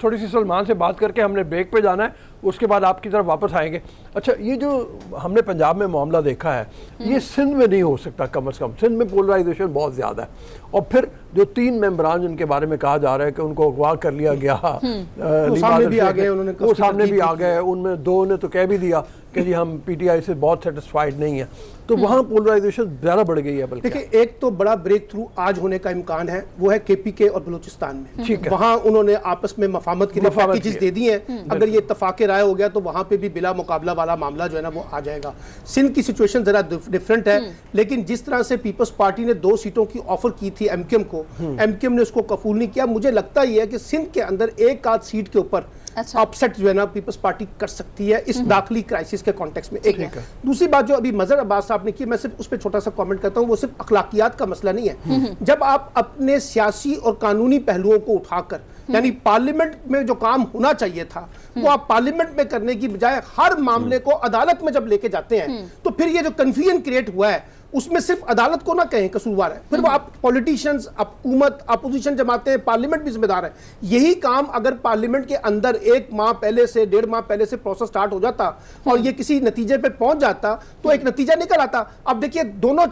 थोड़ी सी सलमान से बात करके हमने ब्रेक पे जाना है। उसके बाद आपकी तरफ वापस आएंगे। अच्छा, ये जो हमने पंजाब में मामला देखा है ये सिंध में नहीं हो सकता, कम से कम सिंध में पोलराइजेशन बहुत ज़्यादा है। और फिर जो 3 मेंबरान जिनके बारे में कहा जा रहा है कि उनको अगवा कर लिया गया, वो सामने भी आ गए, वो सामने भी आ गए, उनमें 2 ने तो कह भी दिया कि जी हम पीटीआई से बहुत सेटिस्फाइड नहीं है। तो वहाँ पोलराइजेशन ज़्यादा बढ़ गई है। बल्कि देखिए, एक तो बड़ा ब्रेक थ्रू आज होने का इम्कान है, वो है केपीके और बलूचिस्तान में। ठीक है, वहाँ उन्होंने आपस में मफाहमत के लिए पैकेजेस दे दी हैं। अगर ये इत्तफाक राय हो गया तो वहाँ पे भी बिला मुकाबला वाला मामला जो है ना वो आ जाएगा। सिंध की सिचुएशन जरा डिफरेंट है, लेकिन जिस तरह से पीपल्स पार्टी ने 2 सीटों की ऑफर की थी एमक्यूएम को, एमक्यूएम ने उसको कबूल नहीं किया। मुझे लगता ही है कि सिंध के अंदर 1 आध सीट के ऊपर अपसेट जो है ना पीपल्स पार्टी कर सकती है इस दाखिली क्राइसिस के कॉन्टेक्स्ट में। एक दूसरी बात जो अभी मजहर अब्बास साहब ने की, मैं सिर्फ उस पर छोटा सा कमेंट करता हूँ, वो सिर्फ अखलाकियात का मसला नहीं है। जब आप अपने सियासी और कानूनी पहलुओं को उठाकर, यानी पार्लियामेंट में जो काम होना चाहिए था वो आप पार्लियामेंट में करने की बजाय हर मामले को अदालत में जब लेके जाते हैं, तो फिर ये जो कंफ्यूजन क्रिएट हुआ है उसमें सिर्फ अदालत को ना कहें कसूरवार है, फिर वो आप पॉलिटिशियंस, हुकूमत, अपोजिशन जमातें, पार्लियामेंट भी जिम्मेदार है। यही काम अगर पार्लियामेंट के अंदर 1 माह पहले से, 1.5 माह पहले से प्रोसेस स्टार्ट हो जाता और ये किसी नतीजे पे पहुंच जाता तो एक नतीजा निकल आता। अब देखिए, दोनों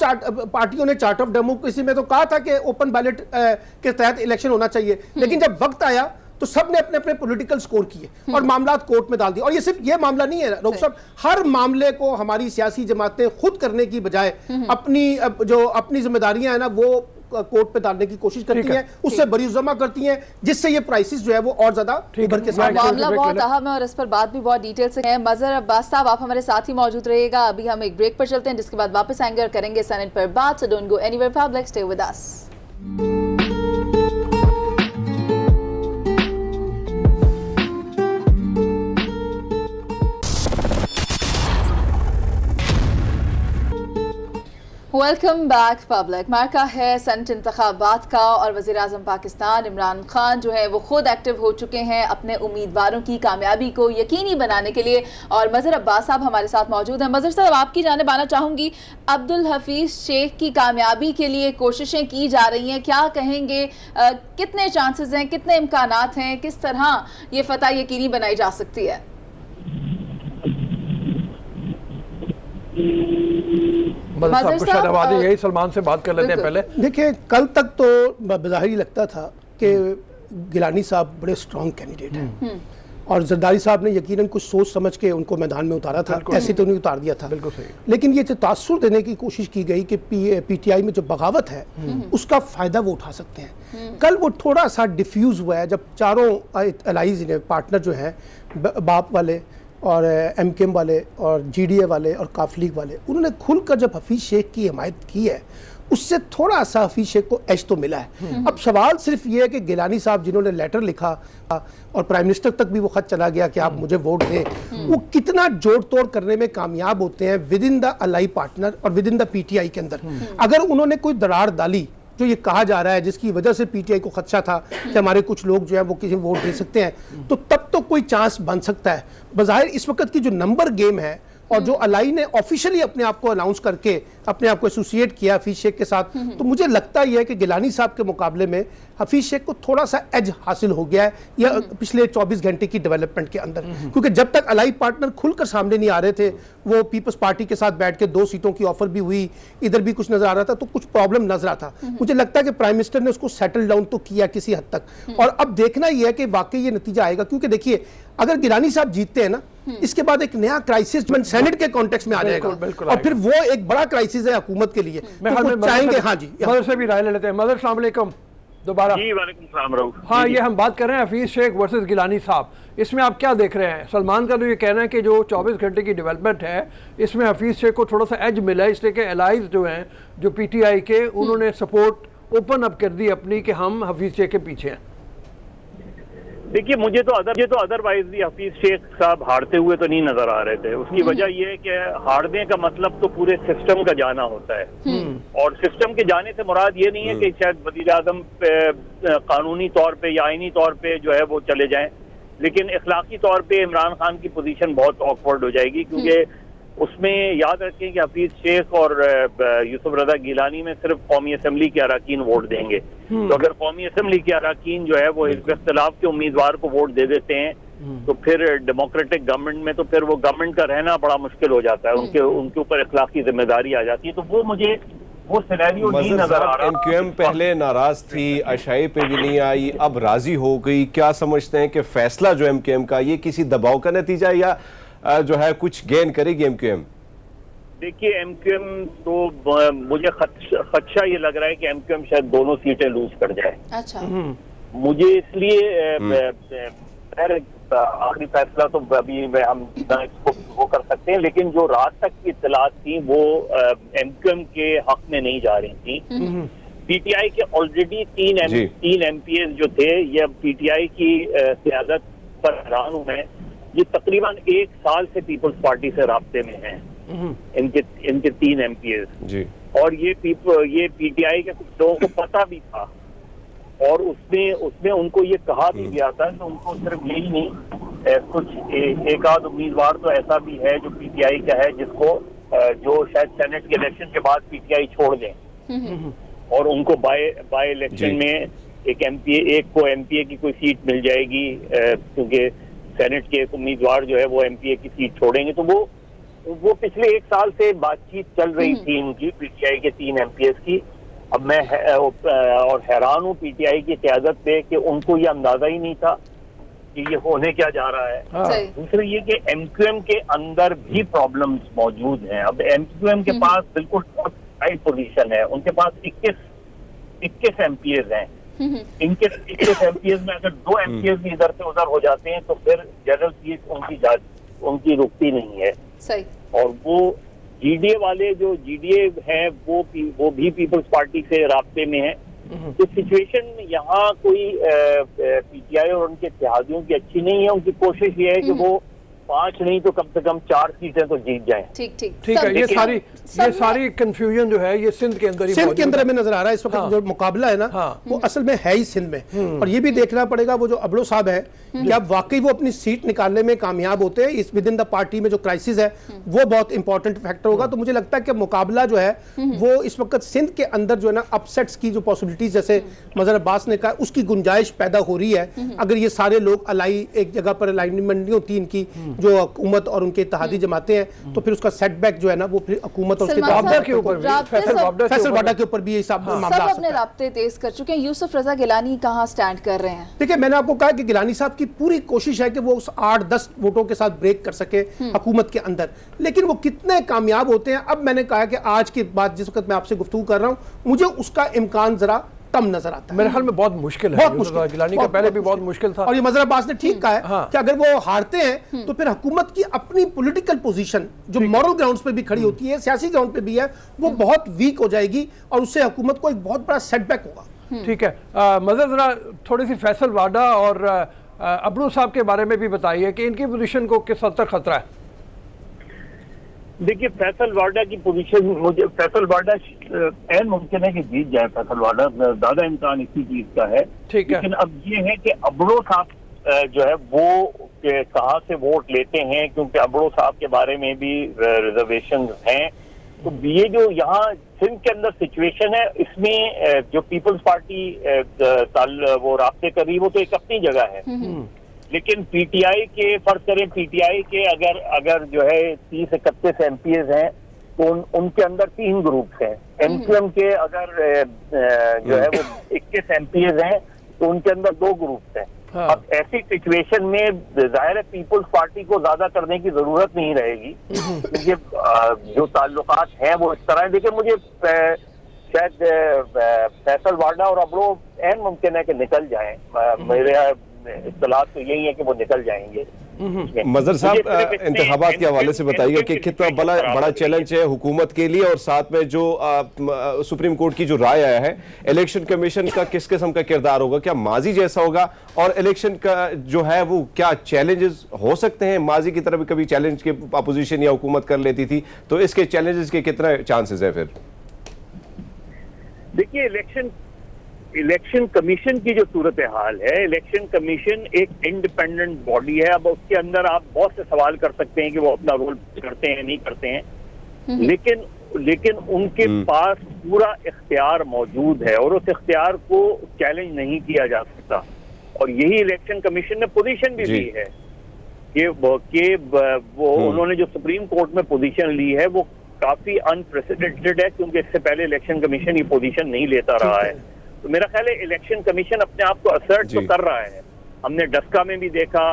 पार्टियों ने चार्टर ऑफ डेमोक्रेसी में तो कहा था कि ओपन बैलेट के तहत इलेक्शन होना चाहिए, लेकिन जब वक्त आया तो सब ने अपने अपने पॉलिटिकल स्कोर किए और मामला कोर्ट में डाल दिए। और ये सिर्फ ये मामला नहीं है रऊफ साहब, हर मामले को हमारी सियासी जमातें खुद करने की बजाय अपनी जिम्मेदारियां हैं ना वो कोर्ट पे डालने की कोशिश करती हैं, उससे बरी जमा करती हैं, जिससे ये प्राइसेस जो है वो और ज्यादा उभर के सामने। मामला बहुत अहम है और इस पर बात भी बहुत डिटेल से है। मजहर अब्बास साहब, आप हमारे साथ ही मौजूद रहिएगा। अभी हम एक ब्रेक पर चलते हैं, जिसके बाद वापस आएंगे और करेंगे सेनेट पर बात। So don't go anywhere public, stay with us. Welcome back public. मार्का है सेनेट इंतखाबात का और वज़ीर आज़म पाकिस्तान इमरान खान जो है वो खुद एक्टिव हो चुके हैं अपने उम्मीदवारों की कामयाबी को यकीनी बनाने के लिए। और मजहर अब्बास साहब हमारे साथ मौजूद हैं। मजहर साहब, आपकी जानिब आना चाहूँगी, अब्दुल हफीज़ शेख की कामयाबी के लिए कोशिशें की जा रही हैं, क्या कहेंगे, कितने चांसेस हैं, कितने इम्कानात हैं, किस तरह ये फतह यकीनी बनाई जा सकती है? यही सलमान से बात कर लेते हैं पहले। देखिए, कल तक तो बज़ाहिर लगता था कि गिलानी साहब बड़े स्ट्रॉन्ग कैंडिडेट हैं और जरदारी साहब ने यकीनन कुछ सोच समझ के उनको मैदान में उतारा था, ऐसे तो नहीं उतार दिया था। बिल्कुल सही। लेकिन ये जो तासुर देने की कोशिश की गई कि पीटीआई में जो बगावत है उसका फायदा वो उठा सकते हैं। कल वो थोड़ा सा डिफ्यूज हुआ है जब चारों एलाइज पार्टनर जो हैं, बाप वाले और एमकेएम वाले और जीडीए वाले और काफ लीग वाले, उन्होंने खुलकर जब हफीज़ शेख की हिमायत की है, उससे थोड़ा सा हफीज़ शेख को एज तो मिला है। अब सवाल सिर्फ ये है कि गिलानी साहब जिन्होंने लेटर लिखा और प्राइम मिनिस्टर तक भी वो खत चला गया कि आप मुझे वोट दें, वो कितना जोड़ तोड़ करने में कामयाब होते हैं within the ally partner और विद इन द पीटीआई के अंदर। अगर उन्होंने कोई दरार डाली, जो ये कहा जा रहा है जिसकी वजह से पीटीआई को खदशा था कि हमारे कुछ लोग जो है वो किसी वोट दे सकते हैं, तो तब तो कोई चांस बन सकता है। बज़ाहिर इस वक्त की जो नंबर गेम है और जो अलाई ने ऑफिशियली अपने आप को अनाउंस करके अपने आप को एसोसिएट किया हफीज़ शेख के साथ, तो मुझे लगता ही है कि गिलानी साहब के मुकाबले में हफीज़ शेख को थोड़ा सा एज हासिल हो गया है या पिछले 24 घंटे की डेवलपमेंट के अंदर। क्योंकि जब तक अलाई पार्टनर खुलकर सामने नहीं आ रहे थे, वो पीपल्स पार्टी के साथ बैठ के 2 सीटों की ऑफर भी हुई, इधर भी कुछ नजर आ रहा था, तो कुछ प्रॉब्लम नजर आता। मुझे लगता है कि प्राइम मिनिस्टर ने उसको सेटल डाउन तो किया किसी हद तक, और अब देखना ही है कि वाकई ये नतीजा आएगा। क्योंकि देखिए, अगर गिलानी साहब जीतते हैं ना, इसके बाद एक नया क्राइसिस सेनेट के कॉन्टेक्स्ट में आ जाएगा और फिर वो एक बड़ा क्राइसिस है हुकूमत के लिए। तो चाहेंगे। हाँ जी, मदर से भी राय ले लेते हैं। मदर, अस्सलाम वालेकुम दोबारा। जी वालेकुम सलाम रऊफ। हाँ, ये हम बात कर रहे हैं हफीज़ शेख वर्सेस गिलानी साहब, इसमें आप क्या देख रहे हैं? सलमान का तो ये कहना है कि जो 24 घंटे की डेवलपमेंट है इसमें हफीज़ शेख को थोड़ा सा एज मिला है, इसलिए कि एलाइज जो हैं जो पीटीआई के, उन्होंने सपोर्ट ओपन अप कर दी अपनी कि हम हफीज़ शेख के पीछे हैं। देखिए, मुझे तो अदरवाइज भी हफीज शेख साहब हारते हुए तो नहीं नजर आ रहे थे। उसकी वजह यह है कि हारने का मतलब तो पूरे सिस्टम का जाना होता है, और सिस्टम के जाने से मुराद ये नहीं है कि शायद वज़ीर आज़म कानूनी तौर पे या आईनी तौर पे जो है वो चले जाएं, लेकिन इखलाकी तौर पे इमरान खान की पोजीशन बहुत ऑकवर्ड हो जाएगी। क्योंकि उसमें याद रखें कि हफीज शेख और यूसुफ रजा गिलानी में सिर्फ कौमी असम्बली के अराकीन वोट देंगे। तो अगर कौमी असम्बली के अराकीन जो है वो हिज़्ब इख्तिलाफ के उम्मीदवार को वोट दे देते हैं तो फिर डेमोक्रेटिक गवर्नमेंट में तो फिर वो गवर्नमेंट का रहना बड़ा मुश्किल हो जाता है, उनके ऊपर इखलाकी जिम्मेदारी आ जाती है। तो वो मुझे वो सिनेरियो नहीं नजर आ रहा। एमक्यूएम पहले नाराज थी, अशाई पे भी नहीं आई, अब राजी हो गई। क्या समझते हैं कि फैसला जो एमक्यूएम का ये किसी दबाव का नतीजा या जो है कुछ गेन करेगी एमक्यूएम? देखिए, एमक्यूएम तो मुझे खदशा ये लग रहा है कि एमक्यूएम शायद दोनों सीटें लूज कर जाए। अच्छा। मुझे इसलिए आखिरी फैसला तो अभी हम इसको वो कर सकते हैं, लेकिन जो रात तक की इत्तलात थी वो एमक्यूएम के हक में नहीं जा रही थी। पीटीआई के ऑलरेडी तीन एमपीएस जो थे, ये पीटीआई की क़यादत पर हैरान हूं मैं, ये तकरीबन 1 साल से पीपल्स पार्टी से राब्ते में हैं, इनके 3 एमपीएस जी। और ये पीटीआई के कुछ लोगों को पता भी था, और उसमें उनको ये कहा भी गया था कि उनको सिर्फ यही नहीं, कुछ एक आध उम्मीदवार तो ऐसा भी है जो पीटीआई का है, जिसको जो शायद सेनेट के इलेक्शन के बाद पीटीआई छोड़ दें और उनको बाय इलेक्शन में एक को एमपीए की कोई सीट मिल जाएगी, क्योंकि सेनेट के एक उम्मीदवार जो है वो एमपीए की सीट छोड़ेंगे। तो वो पिछले 1 साल से बातचीत चल रही थी इनकी, पीटीआई के 3 एमपीएस की। अब मैं और हैरान हूँ पीटीआई की क़यादत पे कि उनको ये अंदाजा ही नहीं था कि ये होने क्या जा रहा है। दूसरा ये कि एमक्यूएम के अंदर भी प्रॉब्लम्स मौजूद हैं। अब एमक्यूएम के पास बिल्कुल टाइट पोजीशन है, उनके पास 21 एमपीएस हैं। इनके 21 एमपीएस में अगर 2 एमपीएस भी इधर से उधर हो जाते हैं तो फिर जनरल सीट उनकी रुकती नहीं है। सही। और वो जीडीए वाले जो जीडीए हैं वो भी पीपल्स पार्टी से राब्ते में है। तो सिचुएशन यहाँ कोई पीटीआई और उनके इत्तेहादियों की अच्छी नहीं है। उनकी कोशिश ये है कि वो 5 नहीं तो कम से कम 4 सीटें तो जीत जाएं। ठीक है। ये सारी कंफ्यूजन जो है ये सिंध के अंदर हमें नजर आ रहा है इस वक्त। जो मुकाबला है ना, वो असल में है ही सिंध में। और ये भी देखना पड़ेगा वो जो अबड़ो साहब है, क्या वाकई वो अपनी सीट निकालने में कामयाब होते हैं। इस विद इन द पार्टी में जो क्राइसिस है वो बहुत इंपॉर्टेंट फैक्टर होगा। तो मुझे लगता है कि मुकाबला जो है वो इस वक्त सिंध के अंदर जो है ना, अपसेट्स की जो पॉसिबिलिटीज जैसे मजहर अब्बास ने कहा, उसकी गुंजाइश पैदा हो रही है। अगर ये सारे लोग एक जगह पर अलाइनमेंट नहीं होती इनकी, जो हुकूमत और उनके इत्तेहादी जमाते हैं, तो फिर उसका सेटबैक जो है ना वो फिर हुकूमत और फैसल वाडा के ऊपर भी ये सब मामला अपने राब्ते तेज कर चुके हैं। यूसुफ रजा गिलानी कहाँ स्टैंड कर रहे हैं? देखिए, मैंने आपको कहा कि गिलानी साहब की पूरी कोशिश है कि वो उस 8-10 वोटों के साथ ब्रेक कर सके हुकूमत के अंदर, लेकिन वो कितने कामयाब होते हैं। अब मैंने कहा कि आज के बाद जिस वक्त मैं आपसे गुफ्तगू कर रहा हूँ, मुझे उसका इम्कान जरा कम नजर आता है। मेरे ख्याल में बहुत मुश्किल है। गिलानी का पहले भी बहुत मुश्किल था। और ये मजहर अब्बास ने ठीक कहा है कि अगर वो हारते हैं तो फिर हुकूमत की अपनी पॉलिटिकल पोजीशन जो मॉरल ग्राउंड्स पे भी खड़ी होती है, सियासी ग्राउंड पे भी है, वो बहुत वीक हो जाएगी और उससे हुकूमत को एक बहुत बड़ा सेटबैक होगा। ठीक है। मजहर जरा थोड़ी सी फैसल वाडा और अबड़ू साहब के बारे में भी बताइए कि इनकी पोजीशन को किस हद तक खतरा है? देखिए, फैसल वाडा की पोजीशन, मुझे फैसल वाडा ऐन मुमकिन है कि जीत जाए। फैसल वाडा ज्यादा इम्कान इसी चीज का है। लेकिन अब ये है कि अबड़ो साहब जो है वो कहाँ से वोट लेते हैं, क्योंकि अबड़ो साहब के बारे में भी रिजर्वेशन हैं। तो ये जो यहाँ सिंध के अंदर सिचुएशन है, इसमें जो पीपल्स पार्टी वो राब्ते कर रही है वो तो एक अपनी जगह है, लेकिन पीटीआई के फर्ज करें, पीटीआई के अगर जो है 30-31 एमपीएस हैं तो उनके अंदर 3 ग्रुप्स हैं। एमक्यूएम के अगर जो है वो 21 एमपीएस हैं तो उनके अंदर 2 ग्रुप्स हैं। अब ऐसी सिचुएशन में जाहिर है पीपल्स पार्टी को ज्यादा करने की जरूरत नहीं रहेगी, क्योंकि जो ताल्लुकात हैं वो इस तरह है। देखिए, मुझे शायद फैसल वाडा और अबड़ो ऐन मुमकिन है कि निकल जाएं। मेरे इत्तलात तो यही है कि वो निकल जाएंगे। मजहर साहब, इंतखाबात के हवाले से बताइए कि कितना बड़ा चैलेंज है हुकूमत के लिए, और साथ में जो सुप्रीम कोर्ट की जो राय आया है, इलेक्शन कमीशन का किस किस्म का किरदार होगा? क्या माजी जैसा होगा? और इलेक्शन का जो है वो क्या चैलेंजेस हो सकते हैं? माजी की तरफ कभी चैलेंज के अपोजिशन या हुकूमत कर लेती थी, तो इसके चैलेंजेस के कितना चांसेस है फिर? देखिए, इलेक्शन कमीशन की जो सूरत हाल है, इलेक्शन कमीशन एक इंडिपेंडेंट बॉडी है। अब उसके अंदर आप बहुत से सवाल कर सकते हैं कि वो अपना रोल करते हैं नहीं करते हैं, लेकिन उनके पास पूरा इख्तियार मौजूद है और उस इख्तियार को चैलेंज नहीं किया जा सकता। और यही इलेक्शन कमीशन ने पोजीशन भी दी है वो उन्होंने जो सुप्रीम कोर्ट में पोजीशन ली है वो काफी अनप्रेसिडेंटेड है, क्योंकि इससे पहले इलेक्शन कमीशन ये पोजीशन नहीं लेता रहा है। तो मेरा ख्याल है इलेक्शन कमीशन अपने आप को असर्ट तो कर रहा है। हमने डस्का में भी देखा,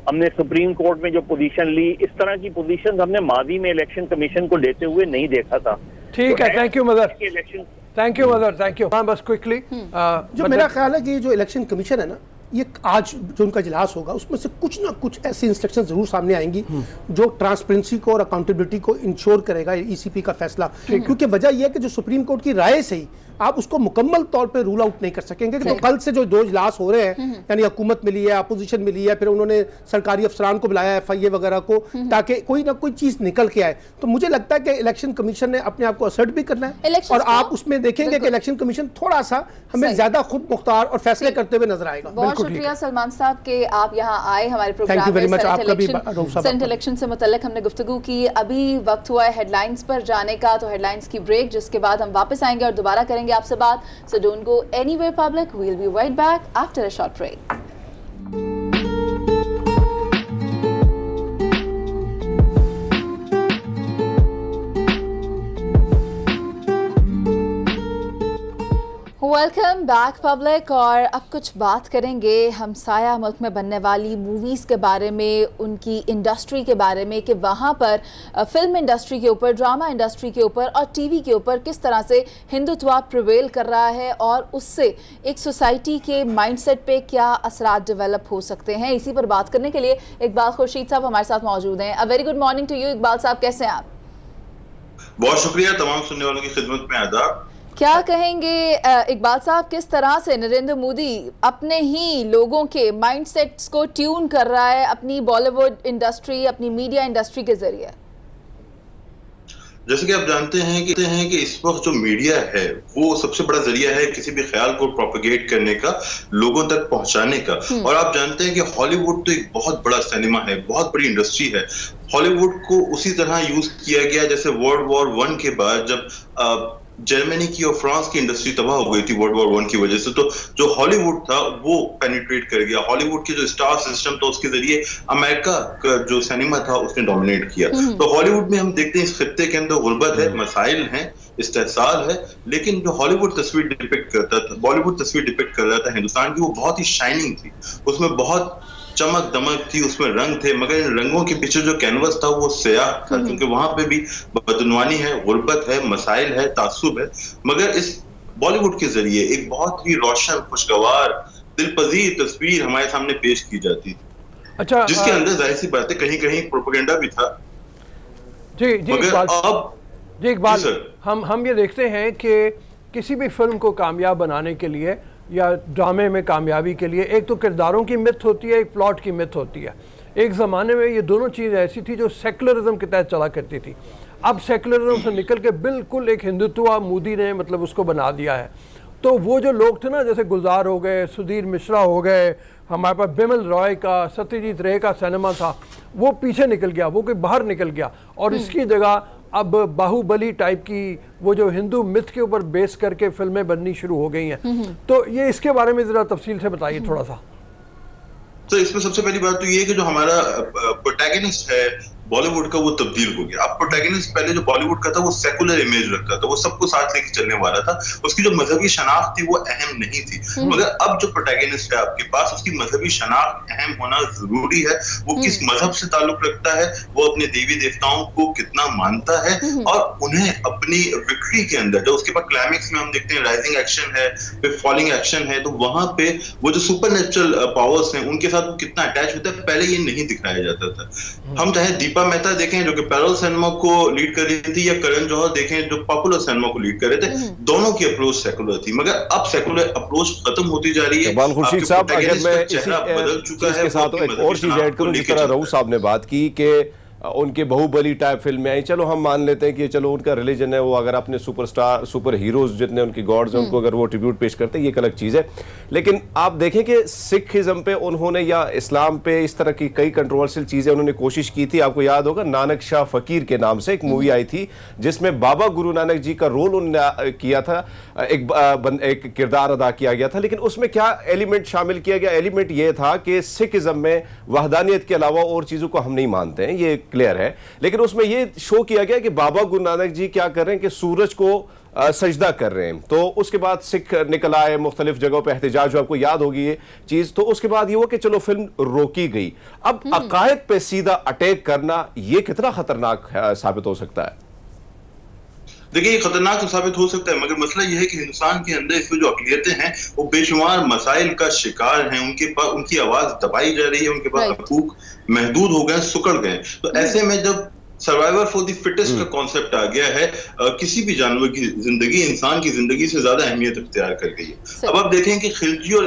हमने सुप्रीम कोर्ट में जो पोजीशन ली, इस तरह की पोजीशन हमने माजी में इलेक्शन कमीशन को लेते हुए नहीं देखा था। ठीक है, thank you mother, election thank you mother, thank you. हाँ, बस क्विकली जो मेरा ख्याल है कि जो इलेक्शन कमीशन है ना, ये आज जो उनका इजलास होगा उसमें से कुछ ना कुछ ऐसी इंस्ट्रक्शन जरूर सामने आएंगी जो ट्रांसपेरेंसी को और अकाउंटेबिलिटी को इंश्योर करेगा ईसीपी का फैसला। क्योंकि वजह यह है कि जो सुप्रीम कोर्ट की राय से ही आप उसको मुकम्मल तौर पे रूल आउट नहीं कर सकेंगे। तो कल से जो दो इजलास हो रहे हैं, यानी हुकूमत मिली है, अपोजिशन मिली है, फिर उन्होंने सरकारी अफसरान को बुलाया FIA वगैरह को, ताकि कोई ना कोई चीज निकल के आए। तो मुझे लगता है कि इलेक्शन कमीशन ने अपने आप को असर्ट भी करना है, और आप उसमें देखेंगे कि इलेक्शन कमीशन थोड़ा सा हमें ज्यादा खुद मुख्तार और फैसले करते हुए नजर आएगा। बहुत शुक्रिया सलमान साहब के आप यहाँ आए हमारे प्रोग्राम में। सेनेट इलेक्शन से मुतल्लिक हमने गुफ्तगू की। अभी वक्त हुआ है हेडलाइंस पर जाने का, तो हेडलाइंस की ब्रेक, जिसके बाद हम वापस आएंगे और दोबारा करेंगे आपसे बात। So don't go anywhere, public. We'll be right back after a short break. Welcome back public. और अब कुछ बात करेंगे हमसाया मुल्क में बनने वाली मूवीज़ के बारे में, उनकी इंडस्ट्री के बारे में, कि वहाँ पर फिल्म इंडस्ट्री के ऊपर, ड्रामा इंडस्ट्री के ऊपर और टीवी के ऊपर किस तरह से हिंदुत्व प्रिवेल कर रहा है और उससे एक सोसाइटी के माइंडसेट पे क्या असरात डेवलप हो सकते हैं। इसी पर बात करने के लिए इकबाल खुर्शीद साहब हमारे साथ मौजूद हैं। A very good morning to you Iqbal साहब, कैसे हैं आप? बहुत शुक्रिया, तमाम सुनने वालों की खिदमत में आदाब। क्या कहेंगे इकबाल साहब, किस तरह से नरेंद्र मोदी अपने ही लोगों के माइंडसेट्स को ट्यून कर रहा है अपनी बॉलीवुड इंडस्ट्री, अपनी मीडिया इंडस्ट्री के जरिए? जैसे कि आप जानते हैं कि इस वक्त जो मीडिया है वो सबसे बड़ा जरिया है किसी भी ख्याल को प्रोपेगेट करने का, लोगों तक पहुंचाने का। और आप जानते हैं कि हॉलीवुड तो एक बहुत बड़ा सिनेमा है, बहुत बड़ी इंडस्ट्री है। हॉलीवुड को उसी तरह यूज किया गया जैसे वर्ल्ड वॉर 1 के बाद जब जर्मनी की और फ्रांस की इंडस्ट्री तबाह हो गई थी वर्ल्ड वॉर 1 की वजह से, तो जो हॉलीवुड था वो पेनिट्रेट कर गया। हॉलीवुड के जो स्टार सिस्टम था उसके जरिए अमेरिका का जो सिनेमा था उसने डोमिनेट किया। तो हॉलीवुड में हम देखते हैं इस खित्ते के अंदर गुर्बत है, मसाइल हैं, इस्तेहसाल है, लेकिन जो हॉलीवुड तस्वीर डिपिक्ट करता था, बॉलीवुड तस्वीर डिपिक्ट कर रहा था हिंदुस्तान की, वो बहुत ही शाइनिंग थी, उसमें बहुत चमक दमक थी, उसमें रंग थे। मगर इन रंगों के पीछे जो कैनवस था वो स्याह था, क्योंकि वहां पे भी बदनवानी है, गुर्बत है, मसाइल है, तासुब है। मगर इस बॉलीवुड के जरिए एक बहुत ही रोशन, खुशगवार, दिलपजीर तस्वीर हमारे सामने पेश की जाती थी। अच्छा, जिसके अंदर जाहिर सी बात है कहीं कहीं प्रोपेगेंडा भी था। जी इकबाल, हम ये देखते हैं कि किसी भी फिल्म को कामयाब बनाने के लिए या ड्रामे में कामयाबी के लिए एक तो किरदारों की मिथ होती है, एक प्लॉट की मिथ होती है। एक ज़माने में ये दोनों चीज़ ऐसी थी जो सेकुलरिज्म के तहत चला करती थी। अब सेकुलरिज्म से निकल के बिल्कुल एक हिंदुत्व मोदी ने मतलब उसको बना दिया है। तो वो जो लोग थे ना, जैसे गुलजार हो गए, सुधीर मिश्रा हो गए, हमारे पास बिमल रॉय का, सत्यजीत रे का सिनेमा था, वो पीछे निकल गया, वो कोई बाहर निकल गया। और इसकी जगह अब बाहुबली टाइप की वो जो हिंदू मिथ के ऊपर बेस करके फिल्में बननी शुरू हो गई हैं। तो ये इसके बारे में जरा तफसील से बताइए थोड़ा सा। तो इसमें सबसे पहली बात तो ये है कि जो हमारा प्रोटैगनिस्ट है बॉलीवुड का वो तब्दील हो गया। अब प्रोटैगनिस्ट पहले जो बॉलीवुड का था वो सेकुलर इमेज रखता था, वो सबको साथ लेके चलने वाला था, उसकी जो मजहबी शनाख्त थी वो अहम नहीं थी। मगर अब जो प्रोटैगनिस्ट है आपके पास, उसकी मजहबी शनाख्त अहम होना जरूरी है। वो किस मजहब से ताल्लुक रखता है, वो अपने देवी देवताओं को कितना मानता है, और उन्हें अपनी विक्ट्री के अंदर जो उसके बाद क्लाइमेक्स में हम देखते हैं राइजिंग एक्शन है, फिर फॉलिंग एक्शन है, तो वहां पे वो जो सुपरनेचुरल पावर्स हैं उनके साथ वो कितना अटैच होता है, पहले ये नहीं दिखाया जाता था। हम चाहे दीपा मेहता देखें जो कि पैरल सिनेमा को लीड कर रही थी, या करण जौहर देखें जो पॉपुलर सिनेमा को लीड कर रहे थे, दोनों की अप्रोच सेकुलर थी। मगर अब सेकुलर अप्रोच खत्म होती जा रही है। इकबाल खुर्शीद साहब, अगर मैं इसी बदल चुका है के साथ एक और चीज ऐड करूं, जिस तरह रऊफ साहब ने बात की कि उनके बाहुबली टाइप फिल्में आई, चलो हम मान लेते हैं कि चलो उनका रिलीजन है, वो अगर अपने सुपरस्टार सुपर हीरोज जितने उनके गॉड्स हैं उनको अगर वो ट्रिब्यूट पेश करते हैं, ये एक अलग चीज़ है। लेकिन आप देखें कि सिखिज्म पे उन्होंने या इस्लाम पे इस तरह की कई कंट्रोवर्शियल चीज़ें उन्होंने कोशिश की थी। आपको याद होगा नानक शाह फकीर के नाम से एक मूवी आई थी जिसमें बाबा गुरु नानक जी का रोल उन्होंने किया था, एक किरदार अदा किया गया था। लेकिन उसमें क्या एलिमेंट शामिल किया गया? एलिमेंट ये था कि सिखिज्म में वहदानियत के अलावा और चीज़ों को हम नहीं मानते हैं, ये क्लियर है। लेकिन उसमें ये शो किया गया कि बाबा गुरु नानक जी क्या कर रहे हैं कि सूरज को सजदा कर रहे हैं। तो उसके बाद सिख निकल आए, मुख्तलिफ जगहों पे एहतजाज जो आपको याद होगी ये चीज। तो उसके बाद ये हुआ कि चलो फिल्म रोकी गई। अब अकायद पे सीधा अटैक करना ये कितना खतरनाक साबित हो सकता है? देखिए, ये खतरनाक तो साबित हो सकता है, मगर मसला यह है कि हिंदुस्तान के अंदर इसमें जो अक़लियतें हैं वो बेशुमार मसाइल का शिकार हैं। उनके पास उनकी आवाज दबाई जा रही है, उनके पास हकूक महदूद हो गए, सुकड़ गए। तो ऐसे में जब सर्वाइवर फॉर द फिटेस्ट का कॉन्सेप्ट आ गया है, किसी भी जानवर की जिंदगी इंसान की जिंदगी से ज्यादा अहमियत इख्तियार कर गई है। अब आप देखें कि खिलजी और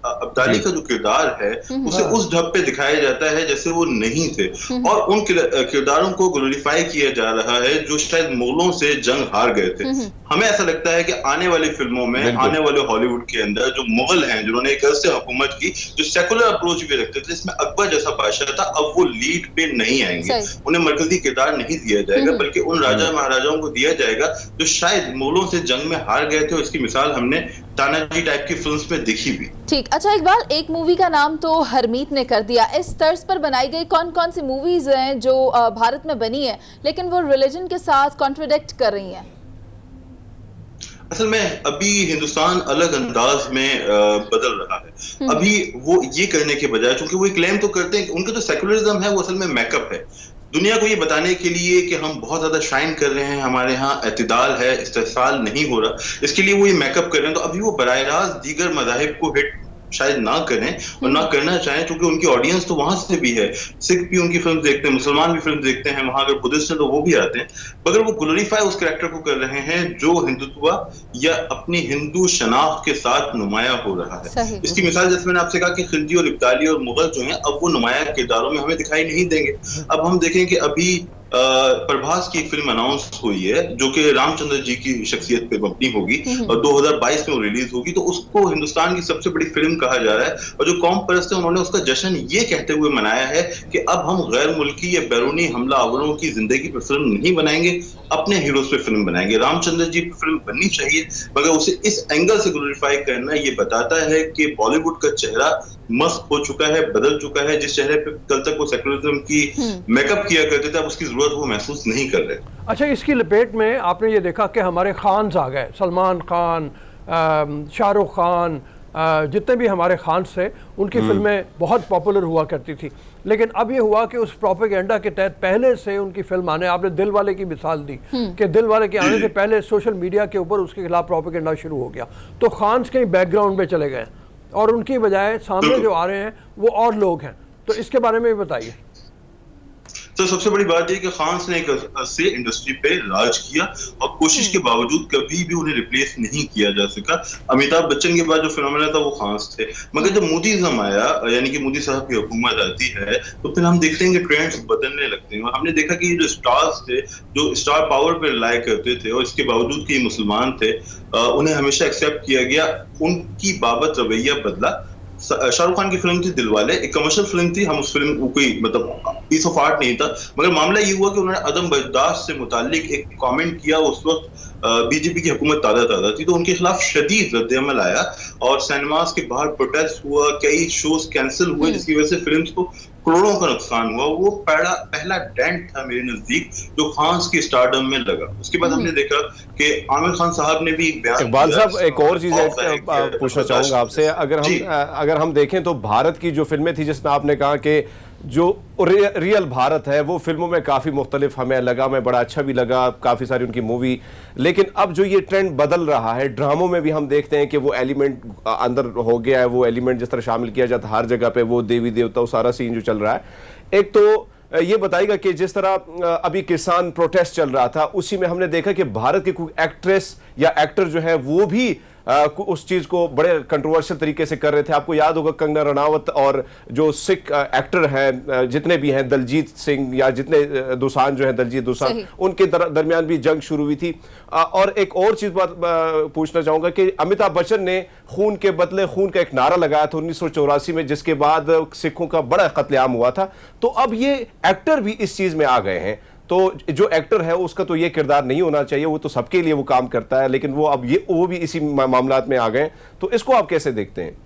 अब्दाली का जो किरदार है उसे उस ढब पे दिखाया जाता है जैसे वो नहीं थे, और उन किरदारों को ग्लोरीफाई किया जा रहा है जो शायद मुगलों से जंग हार गए थे। हमें ऐसा लगता है कि आने वाली फिल्मों में, आने वाले हॉलीवुड के अंदर जो मुगल हैं जिन्होंने एक अर्से हुकूमत की, जो सेकुलर अप्रोच भी रखते थे, इसमें अकबर जैसा बादशाह था, अब वो लीड पे नहीं आएंगे। उन्हें मरकजी किरदार नहीं दिया जाएगा, बल्कि उन राजा महाराजाओं को दिया जाएगा जो शायद मुगलों से जंग में हार गए थे। और इसकी मिसाल हमने तानाजी टाइप की फिल्म्स में देखी भी। ठीक, अच्छा इकबाल, एक मूवी का नाम तो हरमीत ने कर दिया। इस तर्ज पर बनाई गई कौन कौन सी मूवीज हैं जो भारत में बनी है लेकिन वो रिलीजन के साथ कॉन्ट्रडिक्ट कर रही हैं? असल में अभी हिंदुस्तान अलग अंदाज में बदल रहा है। अभी वो ये करने के बजाय, चूंकि वो क्लेम तो करते हैं, उनका जो सेकुलरिज्म है वो असल में मेकअप है, दुनिया को ये बताने के लिए कि हम बहुत ज्यादा शाइन कर रहे हैं, हमारे यहाँ एतदाल है, इस्तेसाल नहीं हो रहा, इसके लिए वो ये मेकअप कर रहे हैं। तो अभी वो बराह रास्त दीगर मज़ाहिब को हिट शायद ना करें और ना करना चाहें, क्योंकि उनकी ऑडियंस तो वहां से भी है। सिख भी उनकी फिल्म देखते हैं, मुसलमान भी फिल्म देखते हैं, वहां अगर बुद्धिस्ट हैं तो वो भी आते हैं, मगर वो ग्लोरीफाई उस कैरेक्टर को कर रहे हैं जो हिंदुत्व या अपनी हिंदू शनाख्त के साथ नुमाया हो रहा है। इसकी मिसाल जैसे मैंने आपसे कहा कि खिलजी और इब्दाली और मुगल जो हैं अब वो नुमाया किरदारों में हमें दिखाई नहीं देंगे। अब हम देखें कि अभी प्रभास की एक फिल्म अनाउंस हुई है जो कि रामचंद्र जी की शख्सियत पे मबनी होगी और 2022 में वो रिलीज होगी। तो उसको हिंदुस्तान की सबसे बड़ी फिल्म कहा जा रहा है, और जो कौम परस्त है उन्होंने उसका जश्न ये कहते हुए मनाया है कि अब हम गैर मुल्की या बैरूनी हमला आवरों की जिंदगी पर फिल्म नहीं बनाएंगे, अपने हीरोज पे फिल्म बनाएंगे। रामचंद्र जी पर फिल्म बननी चाहिए, मगर उसे इस एंगल से ग्लोरीफाई करना ये बताता है कि बॉलीवुड का चेहरा मस्त हो चुका है, बदल चुका है। जिस चेहरे पे कल तक वो सेकुलरिज्म की मेकअप किया करते थे, अब उसकी जरूरत वो महसूस नहीं कर रहे। अच्छा, इसकी लपेट में आपने ये देखा कि हमारे खान्स आ गए, सलमान खान, शाहरुख खान, जितने भी हमारे खान्स थे उनकी फिल्में बहुत पॉपुलर हुआ करती थी। लेकिन अब ये हुआ कि उस प्रोपेगेंडा के तहत पहले से उनकी फिल्म आने, आपने दिल वाले की मिसाल दी कि दिल वाले के आने से पहले सोशल मीडिया के ऊपर उसके खिलाफ प्रोपेगेंडा शुरू हो गया, तो खान्स कहीं बैकग्राउंड में चले गए और उनकी बजाय सामने जो आ रहे हैं वो और लोग हैं। तो इसके बारे में भी बताइए। तो सबसे बड़ी बात यह कि खान्स ने एक से इंडस्ट्री पे राज किया और कोशिश के बावजूद कभी भी उन्हें रिप्लेस नहीं किया जा सका। अमिताभ बच्चन के बाद जो फिनोमेना था वो खान्स थे, मगर जब मोदीज़म आया, यानी कि मोदी साहब की हुकूमत आती है, तो फिर हम देखते हैं कि ट्रेंड्स बदलने लगते हैं। और हमने देखा कि ये जो स्टार्स थे, जो स्टार पावर पर रिलाय करते थे और इसके बावजूद कि मुसलमान थे, उन्हें हमेशा एक्सेप्ट किया गया, उनकी बाबत रवैया बदला। शाहरुख खान की फिल्म थी दिलवाले, एक कमर्शियल फिल्म थी, हम उस फिल्म को कोई मतलब पीस ऑफ आर्ट नहीं था, मगर मामला ये हुआ कि उन्होंने अदम बर्दाश्त से मुतालिक एक कमेंट किया। उस वक्त बीजेपी की हुकूमत ताज़ा थी, तो उनके खिलाफ शदीद रद्द-ए-अमल आया और सिनेमास के बाहर प्रोटेस्ट हुआ, कई शोज कैंसिल हुए, जिसकी वजह से फिल्म को करोड़ों का नुकसान हुआ। वो पहला डेंट था मेरे नजदीक जो खान्स की स्टारडम में लगा। उसके बाद हमने देखा कि आमिर खान साहब ने भी एक बयान, इकबाल साहब एक और चीज पूछना चाहूंगा आपसे, अगर हम देखें तो भारत की जो फिल्में थी, जिसमें आपने कहा कि जो रियल भारत है वो फिल्मों में काफ़ी मुख्तलिफ हमें लगा, मैं बड़ा अच्छा भी लगा काफ़ी सारी उनकी मूवी। लेकिन अब जो ये ट्रेंड बदल रहा है, ड्रामों में भी हम देखते हैं कि वो एलिमेंट अंदर हो गया है, वो एलिमेंट जिस तरह शामिल किया जाता है हर जगह पे, वो देवी देवता, वो सारा सीन जो चल रहा है। एक तो ये बताइएगा कि जिस तरह अभी किसान प्रोटेस्ट चल रहा था, उसी में हमने देखा कि भारत के कोई एक्ट्रेस या एक्टर जो है वो भी उस चीज को बड़े कंट्रोवर्शियल तरीके से कर रहे थे। आपको याद होगा कंगना रनावत और जो सिख एक्टर हैं जितने भी हैं, दलजीत सिंह या जितने दोसांझ जो हैं, दलजीत दोसांझ, उनके दरमियान भी जंग शुरू हुई थी। और एक और चीज पूछना चाहूंगा कि अमिताभ बच्चन ने खून के बदले खून का एक नारा लगाया था 1984 में, जिसके बाद सिखों का बड़ा कत्लेआम हुआ था। तो अब ये एक्टर भी इस चीज में आ गए हैं, तो जो एक्टर है उसका तो ये किरदार नहीं होना चाहिए, वो तो सबके लिए वो काम करता है, लेकिन वो भी इसी मामलात में आ गए। तो इसको आप कैसे देखते हैं?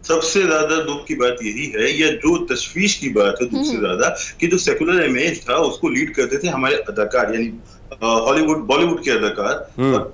सबसे ज्यादा दुख की बात यही है, या जो तशवीश की बात है दुख से ज्यादा, कि जो सेकुलर इमेज था उसको लीड करते थे हमारे अदाकार, यानी हॉलीवुड बॉलीवुड के अदाकार,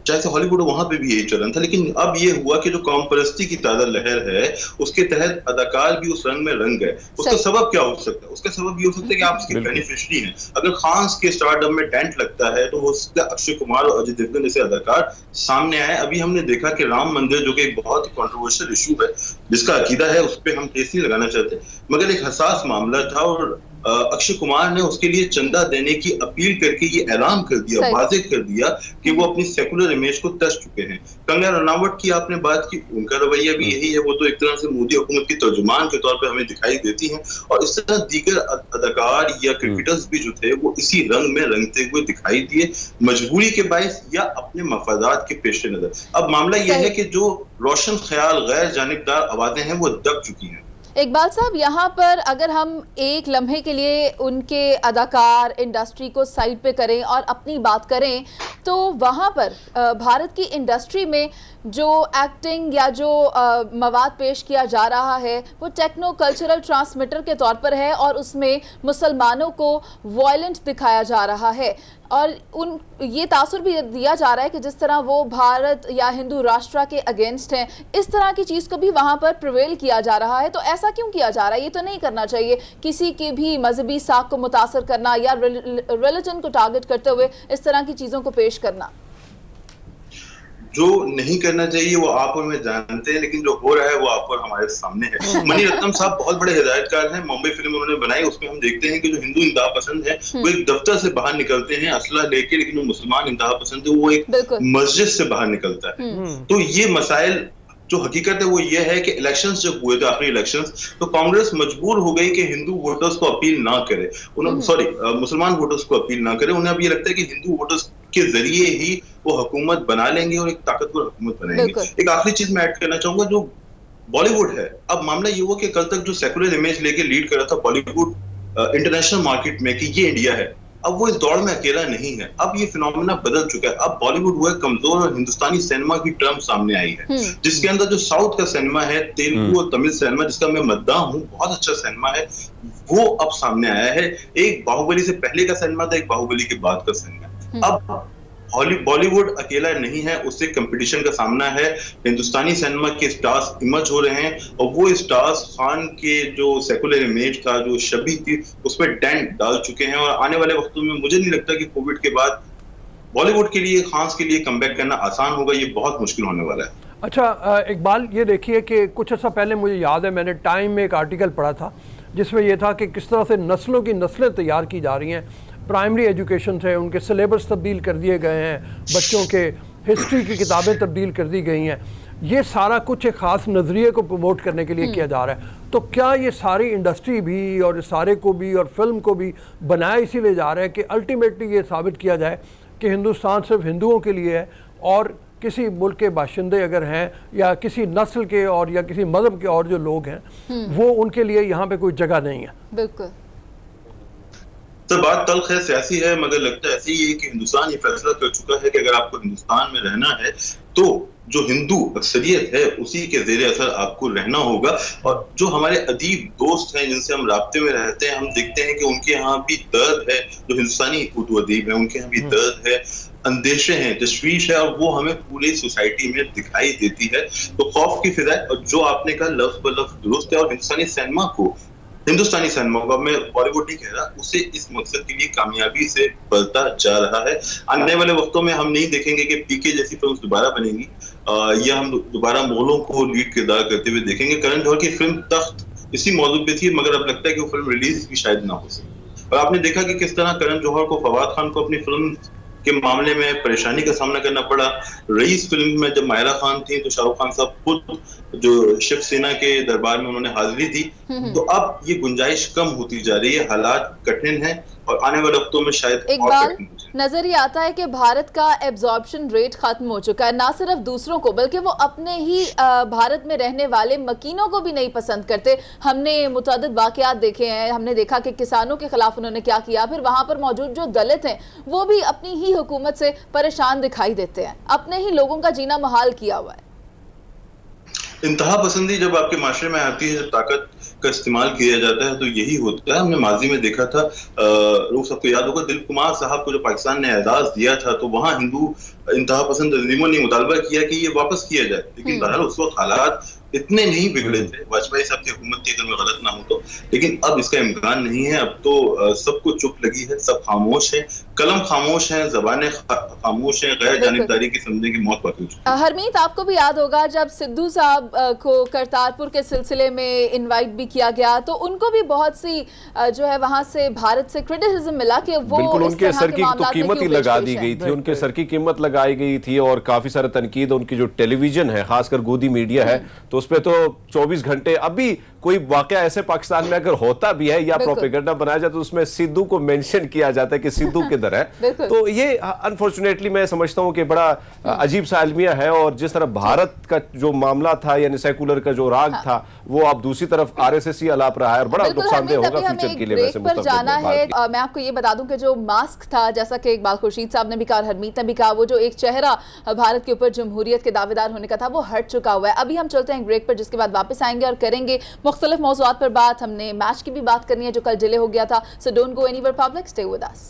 चाहे से हॉलीवुड वहां पे भी यही चलन था। लेकिन अब ये हुआ कि जो कौम परस्ती की ताजा लहर है उसके तहत अदाकार भी उस रंग में रंग गए। उसका सबब क्या हो सकता है? उसका सबब ये हो सकता है कि आप इसके बेनिफिशियरी हैं। अगर खान के स्टारडम में डेंट लगता है तो हो सकता है अक्षय कुमार और अजय देवगन जैसे अदाकार सामने आए। अभी हमने देखा कि राम मंदिर, जो कि एक बहुत ही कंट्रोवर्शियल इशू है, जिसका अकीदा है उस पर हम केस नहीं लगाना चाहते, मगर एक हसास मामला था, और अक्षय कुमार ने उसके लिए चंदा देने की अपील करके ये ऐलान कर दिया, वाज़ेह कर दिया कि वो अपनी सेकुलर इमेज को तस चुके हैं। कंगना रनावत की आपने बात की, उनका रवैया भी यही है। वो तो एक तरह से मोदी हुकूमत की तर्जुमान के तौर पे हमें दिखाई देती हैं, और इस तरह दीगर अदाकार या क्रिकेटर्स भी जो थे वो इसी रंग में रंगते हुए दिखाई दिए, मजबूरी के बायस या अपने मफादात के पेश नजर। अब मामला यह है कि जो रोशन ख्याल गैर जानिबदार आवाजें हैं वो दब चुकी हैं। इकबाल साहब, यहाँ पर अगर हम एक लम्हे के लिए उनके अदाकार इंडस्ट्री को साइड पे करें और अपनी बात करें, तो वहाँ पर भारत की इंडस्ट्री में जो एक्टिंग या जो मवाद पेश किया जा रहा है वो टेक्नो कल्चरल ट्रांसमीटर के तौर पर है, और उसमें मुसलमानों को वॉयलेंट दिखाया जा रहा है, और ये तासुर भी दिया जा रहा है कि जिस तरह वो भारत या हिंदू राष्ट्र के अगेंस्ट हैं, इस तरह की चीज़ को भी वहाँ पर प्रिवेल किया जा रहा है। तो ऐसा क्यों किया जा रहा है? ये तो नहीं करना चाहिए, किसी के भी मजहबी साख को मुतासर करना या रिलीजन को टारगेट करते हुए इस तरह की चीज़ों को पेश करना। जो नहीं करना चाहिए वो आप और मैं जानते हैं, लेकिन जो हो रहा है वो आप और हमारे सामने है। मणि रत्नम साहब बहुत बड़े हिदायतकार हैं, मुंबई फिल्म उन्होंने बनाई, उसमें हम देखते हैं कि जो हिंदू इंतहा पसंद है वो एक दफ्तर से बाहर निकलते हैं असला लेके, लेकिन जो मुसलमान इंतहा पसंद है वो एक मस्जिद से बाहर निकलता है। तो ये मसाइल जो हकीकत है वो ये है कि इलेक्शंस जब हुए थे, आखिरी इलेक्शंस, तो कांग्रेस मजबूर हो गई कि हिंदू वोटर्स को अपील ना करे, मुसलमान वोटर्स को अपील ना करे। उन्हें अब ये लगता है कि हिंदू वोटर्स के जरिए ही वो हुकूमत बना लेंगे और एक ताकतवर हुकूमत बनाएंगे। एक आखिरी चीज मैं ऐड करना चाहूंगा, जो बॉलीवुड है, अब मामला ये हुआ कि कल तक जो सेकुलर इमेज लेके लीड कर रहा था बॉलीवुड इंटरनेशनल मार्केट में कि ये इंडिया है, अब वो इस दौड़ में अकेला नहीं है। अब ये फिनोमेना बदल चुका है। अब बॉलीवुड हुआ कमजोर और हिंदुस्तानी सिनेमा की टर्म सामने आई है, जिसके अंदर जो साउथ का सिनेमा है, तेलुगु और तमिल सिनेमा, जिसका मैं मद्दाह हूँ, बहुत अच्छा सिनेमा है, वो अब सामने आया है। एक बाहुबली से पहले का सिनेमा था, एक बाहुबली के बाद का सिनेमा। अब बॉलीवुड अकेला नहीं है, उससे कंपटीशन का सामना है। हिंदुस्तानी सिनेमा के स्टार्स इमर्ज हो रहे हैं, और वो स्टार्स खान के जो सेकुलर इमेज था, जो छवि थी, उस पर डेंट डाल चुके हैं। और आने वाले वक्तों में मुझे नहीं लगता कि कोविड के बाद बॉलीवुड के लिए, खास के लिए कमबैक करना आसान होगा। ये बहुत मुश्किल होने वाला है। अच्छा इकबाल, ये देखिए कि कुछ अर्सा पहले मुझे याद है मैंने टाइम में एक आर्टिकल पढ़ा था जिसमें यह था कि किस तरह से नस्लों की नस्लें तैयार की जा रही हैं। प्राइमरी एजुकेशन से उनके सिलेबस तब्दील कर दिए गए हैं, बच्चों के हिस्ट्री की किताबें तब्दील कर दी गई हैं। ये सारा कुछ एक ख़ास नज़रिए को प्रमोट करने के लिए किया जा रहा है। तो क्या ये सारी इंडस्ट्री भी और इस सारे को भी और फिल्म को भी बनाया इसीलिए जा रहा है कि अल्टीमेटली ये साबित किया जाए कि हिंदुस्तान सिर्फ हिंदुओं के लिए है, और किसी मुल्क के बाशिंदे अगर हैं या किसी नस्ल के और या किसी मज़हब के और जो लोग हैं वो उनके लिए यहाँ पे कोई जगह नहीं है? बिल्कुल। तो बात तल्ख है, सियासी है, मगर लगता है ऐसे ही है कि हिंदुस्तान ये फैसला कर चुका है कि अगर आपको हिंदुस्तान में रहना है तो जो हिंदू अक्सरियत है उसी के जेर असर आपको रहना होगा। और जो हमारे अदीब दोस्त हैं जिनसे हम राब्ते में रहते हैं, हम देखते हैं कि उनके यहाँ भी दर्द है। जो हिंदुस्तानी उर्दू अदीब है उनके यहाँ भी दर्द है, अंदेशे हैं, तशवीश है, और वो हमें पूरी सोसाइटी में दिखाई देती है। तो खौफ की फिजा, और जो आपने कहा लफ्ज ब लफ्ज दुरुस्त है। और हिंदुस्तानी सिनेमा को, मैं बॉलीवुड नहीं कह रहा, उसे इस मकसद के लिए कामयाबी से बढ़ता जा रहा है। आने वाले वक्तों में हम नहीं देखेंगे कि पीके जैसी फिल्म दोबारा बनेंगी, या हम दोबारा मुगलों को लीड किरदार करते हुए देखेंगे। करण जौहर की फिल्म तख्त इसी मौजूद पे थी, मगर अब लगता है कि वो फिल्म रिलीज भी शायद ना हो सके। और आपने देखा कि किस तरह करण जौहर को, फवाद खान को अपनी फिल्म के मामले में परेशानी का सामना करना पड़ा। रईस फिल्म में जब मायरा खान थी तो शाहरुख खान साहब खुद जो शिवसेना के दरबार में उन्होंने हाजिरी दी। तो अब ये गुंजाइश कम होती जा रही है, हालात कठिन हैं और आने वाले वक्तों में शायद इकबाल, नजर ये आता है कि भारत का एब्जॉर्प्शन रेट खत्म हो चुका है, ना सिर्फ दूसरों को बल्कि वो अपने ही भारत में रहने वाले मकीनों को भी नहीं पसंद करते। हमने मुतअद्दिद वाक़यात देखे हैं, हमने देखा कि किसानों के खिलाफ उन्होंने क्या किया, फिर वहां पर मौजूद जो दलित हैं वो भी अपनी ही हुकूमत से परेशान दिखाई देते हैं, अपने ही लोगों का जीना मुहाल किया हुआ है। इंतहा पसंदी जब आपके माशरे में आती है, जब ताकत का इस्तेमाल किया जाता है तो यही होता है। हमने माजी में देखा था, लोग सबको याद होगा दिलीप कुमार साहब को जो पाकिस्तान ने एजाज दिया था, तो वहां हिंदू इंतहा पसंद तंजीमों ने मुतालबा किया कि ये वापस किया जाए, लेकिन बहरहाल उस वक्त हालात इतने नहीं बिगड़े थे वाजपेयी साहब की हुकूमत की, अगर मैं गलत ना हूं तो। लेकिन अब इसका इम्कान नहीं है, अब तो सबको चुप लगी है, सब खामोश है, कलम खामोश है, जबानें खामोश है, गैर जानिबदारी की समझे की मौत बाकी। हरमीत, आपको भी याद होगा जब सिद्धू साहब को करतारपुर के सिलसिले में इनवाइट भी किया गया तो उनको भी बहुत सी जो है वहां से भारत से क्रिटिसिज्म मिला कि वो बिल्कुल उनके सर की तो कीमत ही लगा दी गई थी, उनके सर की कीमत लगाई गई थी और काफी सारा तनकीद। उनकी जो टेलीविजन है, खासकर गोदी मीडिया है, तो उस पे तो 24 घंटे, अभी कोई वाकया ऐसे पाकिस्तान में अगर होता भी है या प्रोपेगेंडा बनाया जाए तो उसमें सिद्धू को मेंशन किया जाता है कि सिद्धू किधर है। तो ये अनफॉर्चुनेटली मैं समझता हूं कि बड़ा अजीब सा अलमिया है। और जिस तरह भारत का जो मामला था, यानी सेकुलर का जो राग था, वो अब दूसरी तरफ आरएसएस ही अलाप रहा है और बड़ा नुकसानदेह होगा फ्यूचर के लिए। वैसे पर जाना है, मैं आपको ये बता दूं कि जो मास्क था, जैसा कि इकबाल खुर्शीद साहब ने भी कहा, हरमीत ने भी कहा, वो जो एक चेहरा भारत के ऊपर जमहूरियत के दावेदार होने का था, वो हट चुका हुआ है। अभी हम चलते हैं ब्रेक पर, जिसके बाद वापस आएंगे और करेंगे मुख्तलिफ मौज़ूआत पर बात। हमने मैच की भी बात करनी है जो कल डिले हो गया था। सो don't go anywhere public, stay with us.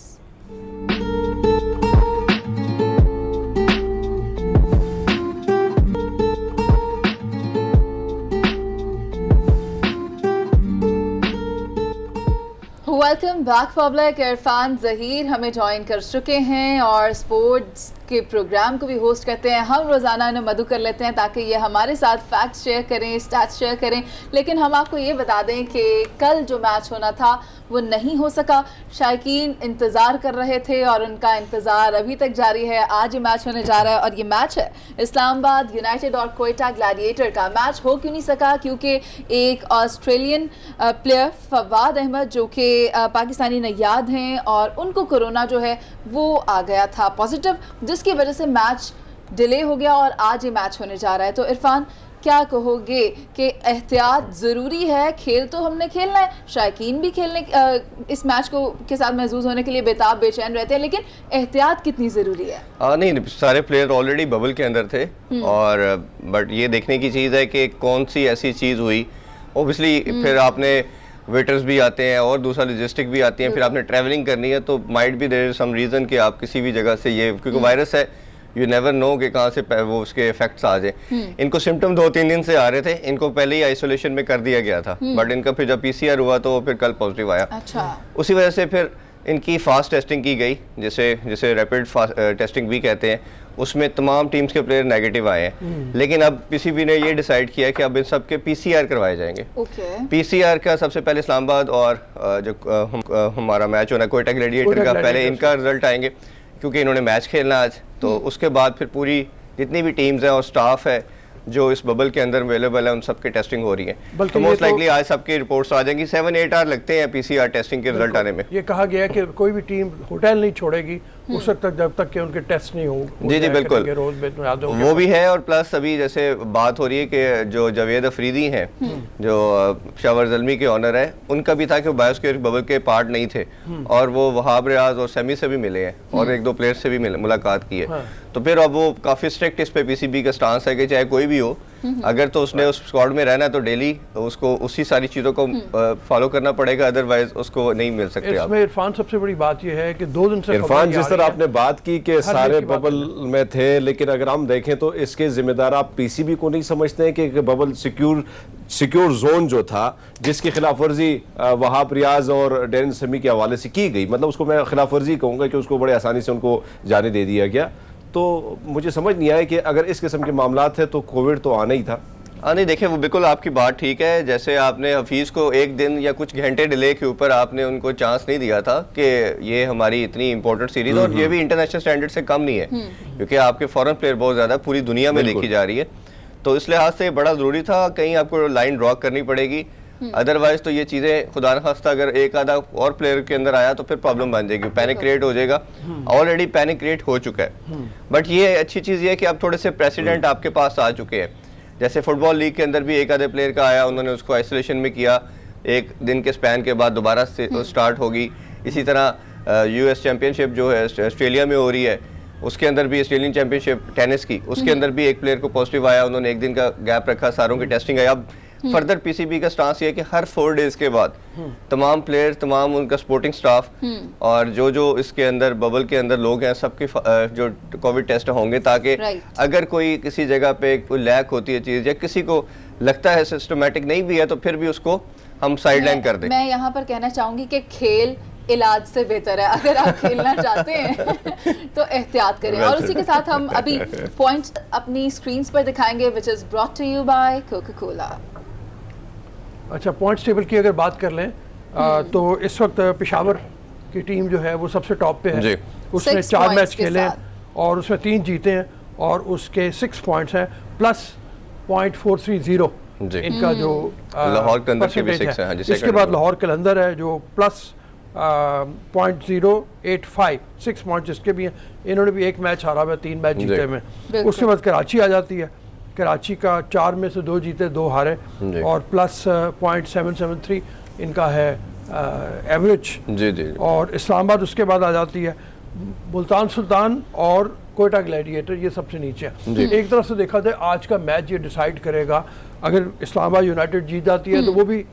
Welcome back public. Irfan Zaheer हमें ज्वाइन कर चुके हैं और स्पोर्ट्स के प्रोग्राम को भी होस्ट करते हैं। हम रोज़ाना इन्हें मदु कर लेते हैं ताकि ये हमारे साथ फैक्ट्स शेयर करें, स्टैट्स शेयर करें। लेकिन हम आपको ये बता दें कि कल जो मैच होना था वो नहीं हो सका। शायकीन इंतज़ार कर रहे थे और उनका इंतज़ार अभी तक जारी है। आज ये मैच होने जा रहा है और ये मैच है इस्लामाबाद यूनाइटेड और क्वेटा ग्लैडिएटर का। मैच हो क्यों नहीं सका? क्योंकि एक ऑस्ट्रेलियन प्लेयर फवाद अहमद जो कि पाकिस्तानी नयाद हैं और उनको कोरोना जो है वो आ गया था पॉजिटिव, जिसकी वजह से मैच डिले हो गया और आज ये मैच होने जा रहा है। तो इरफान, क्या कहोगे कि एहतियात ज़रूरी है? खेल तो हमने खेलना है, शायकीन भी खेलने इस मैच को के साथ महसूस होने के लिए बेताब बेचैन रहते हैं, लेकिन एहतियात कितनी ज़रूरी है? नहीं, सारे प्लेयर ऑलरेडी बबल के अंदर थे और बट ये देखने की चीज़ है कि कौन सी ऐसी चीज़ हुई। ओबियसली फिर आपने वेटर्स भी आते हैं और दूसरा लॉजिस्टिक भी आती हैं, फिर आपने ट्रैवलिंग करनी है, तो might be there some reason कि आप किसी भी जगह से ये, क्योंकि वायरस है, यू नेवर नो कि कहाँ से वो उसके इफेक्ट्स आ जाए। इनको सिम्टम 2-3 दिन से आ रहे थे, इनको पहले ही आइसोलेशन में कर दिया गया था, बट इनका फिर जब पीसीआर हुआ तो फिर कल पॉजिटिव आया। अच्छा। उसी वजह से फिर इनकी फास्ट टेस्टिंग की गई, जिसे रैपिड टेस्टिंग भी कहते हैं, उसमें तमाम टीम्स के प्लेयर नेगेटिव आए हैं। लेकिन अब पीसीबी ने ये डिसाइड किया कि अब इन सब के पीसीआर करवाए जाएंगे। पीसीआर का सबसे पहले इस्लामाबाद और जो हमारा मैच होना है क्वेटा ग्लैडिएटर का, पहले इनका रिजल्ट आएंगे क्योंकि इन्होंने मैच खेलना आज। तो उसके बाद फिर पूरी जितनी भी टीम्स हैं और स्टाफ है जो इस बबल के अंदर अवेलेबल है, उन सब की टेस्टिंग हो रही है। तो मोस्ट लाइकली आज सबकी रिपोर्ट्स आ जाएंगी। 7-8 आवर लगते हैं पीसीआर टेस्टिंग के रिजल्ट आने में। ये कहा गया है कि कोई भी टीम होटल नहीं छोड़ेगी उस वक्त तक जब तक कि उनके टेस्ट नहीं हो। जी बिल्कुल, वो भी है। और प्लस अभी जैसे बात हो रही है कि जो जावेद अफरीदी हैं, जो शावर ज़ल्मी के ऑनर है, उनका भी था कि बायोस्फीयर बबल के पार्ट नहीं थे और वो वहाब रियाज और सेमी से भी मिले हैं और 1-2 प्लेयर से भी मुलाकात की है। तो फिर अब वो काफ़ी स्ट्रिक्ट इस पे पीसीबी का स्टांस है कि चाहे कोई भी हो, अगर तो उसने उस स्क्वाड में रहना है तो डेली उसको उसी सारी चीज़ों को फॉलो करना पड़ेगा, अदरवाइज उसको नहीं मिल सकते। इसमें इरफान सबसे बड़ी बात यह है कि 2 दिन से इरफान, जिस तरह आपने बात की कि सारे बबल में थे, लेकिन अगर हम देखें तो इसके जिम्मेदार आप पीसीबी को नहीं समझते हैं कि बबल सिक्योर जोन जो था, जिसकी खिलाफ वर्जी वहाब रियाज और डेरिन समी के हवाले से की गई, मतलब उसको मैं खिलाफ वर्जी कहूँगा कि उसको बड़े आसानी से उनको जाने दे दिया गया। तो मुझे समझ नहीं आया कि अगर इस किस्म के मामला थे तो कोविड तो आना ही था, नहीं देखिए, वो बिल्कुल आपकी बात ठीक है। जैसे आपने हफीज़ को एक दिन या कुछ घंटे डिले के ऊपर आपने उनको चांस नहीं दिया था कि ये हमारी इतनी इंपॉर्टेंट सीरीज, और ये भी इंटरनेशनल स्टैंडर्ड से कम नहीं है, क्योंकि आपके फॉरेन प्लेयर बहुत ज़्यादा पूरी दुनिया में देखी जा रही है। तो इस लिहाज से बड़ा ज़रूरी था, कहीं आपको लाइन ड्रॉ करनी पड़ेगी। अदरवाइज तो ये चीज़ें खुदा न खास्ता अगर एक आधा और प्लेयर के अंदर आया तो फिर प्रॉब्लम बन जाएगी, पैनिक क्रिएट हो जाएगा। ऑलरेडी पैनिक क्रिएट हो चुका है। बट ये अच्छी चीज़ ये है कि अब थोड़े से प्रेसिडेंट आपके पास आ चुके हैं। जैसे फुटबॉल लीग के अंदर भी एक आधे प्लेयर का आया, उन्होंने उसको आइसोलेशन में किया, एक दिन के स्पैन के बाद दोबारा स्टार्ट होगी। इसी तरह यूएस चैंपियनशिप जो है ऑस्ट्रेलिया में हो रही है, उसके अंदर भी ऑस्ट्रेलियन चैंपियनशिप टेनिस की, उसके अंदर भी एक प्लेयर को पॉजिटिव आया, उन्होंने एक दिन का गैप रखा, सारों की टेस्टिंग आई। अब फर्दर पीसीबी का स्टांस ये है कि हर 4 डेज के बाद तमाम प्लेयर, तमाम उनका सपोर्टिंग स्टाफ और जो इसके अंदर बबल के अंदर लोग हैं, सबके जो कोविड टेस्ट होंगे, ताकि अगर कोई किसी जगह पे कोई लैक होती है चीज़ या किसी को लगता है सिस्टमेटिक नहीं भी है तो फिर भी उसको हम साइडलाइन कर दें। मैं यहाँ पर कहना चाहूँगी कि खेल इलाज से बेहतर है। अगर आप खेलना चाहते हैं तो एहतियात करें। और उसी के साथ हम अभी पॉइंट्स अपनी स्क्रीन्स पर दिखाएंगे, which is brought to you by Coca Cola. अच्छा, पॉइंट्स टेबल की अगर बात कर लें तो इस वक्त पेशावर की टीम जो है वो सबसे टॉप पे है। उसने 4 मैच खेले और उसमें 3 जीते हैं और उसके 6 पॉइंट्स हैं प्लस .430 इनका जो लाहौर कलंदर के भी 6 हैं। इसके बाद लाहौर कलंदर है जो प्लस .085 6 पॉइंट्स इसके भी हैं। इन्होंने भी 1 मैच हारा हुआ, 3 मैच जीते हुए। उसके बाद कराची आ जाती है, कराची का 4 में से 2 जीते 2 हारे और प्लस .773 इनका है एवरेज। और इस्लामाबाद उसके बाद आ जाती है, मुल्तान सुल्तान और कोयटा ग्लैडिएटर ये सबसे नीचे है। एक तरफ से देखा जाए आज का मैच ये डिसाइड करेगा, अगर इस्लामाबाद यूनाइटेड जीत जाती है तो वो भी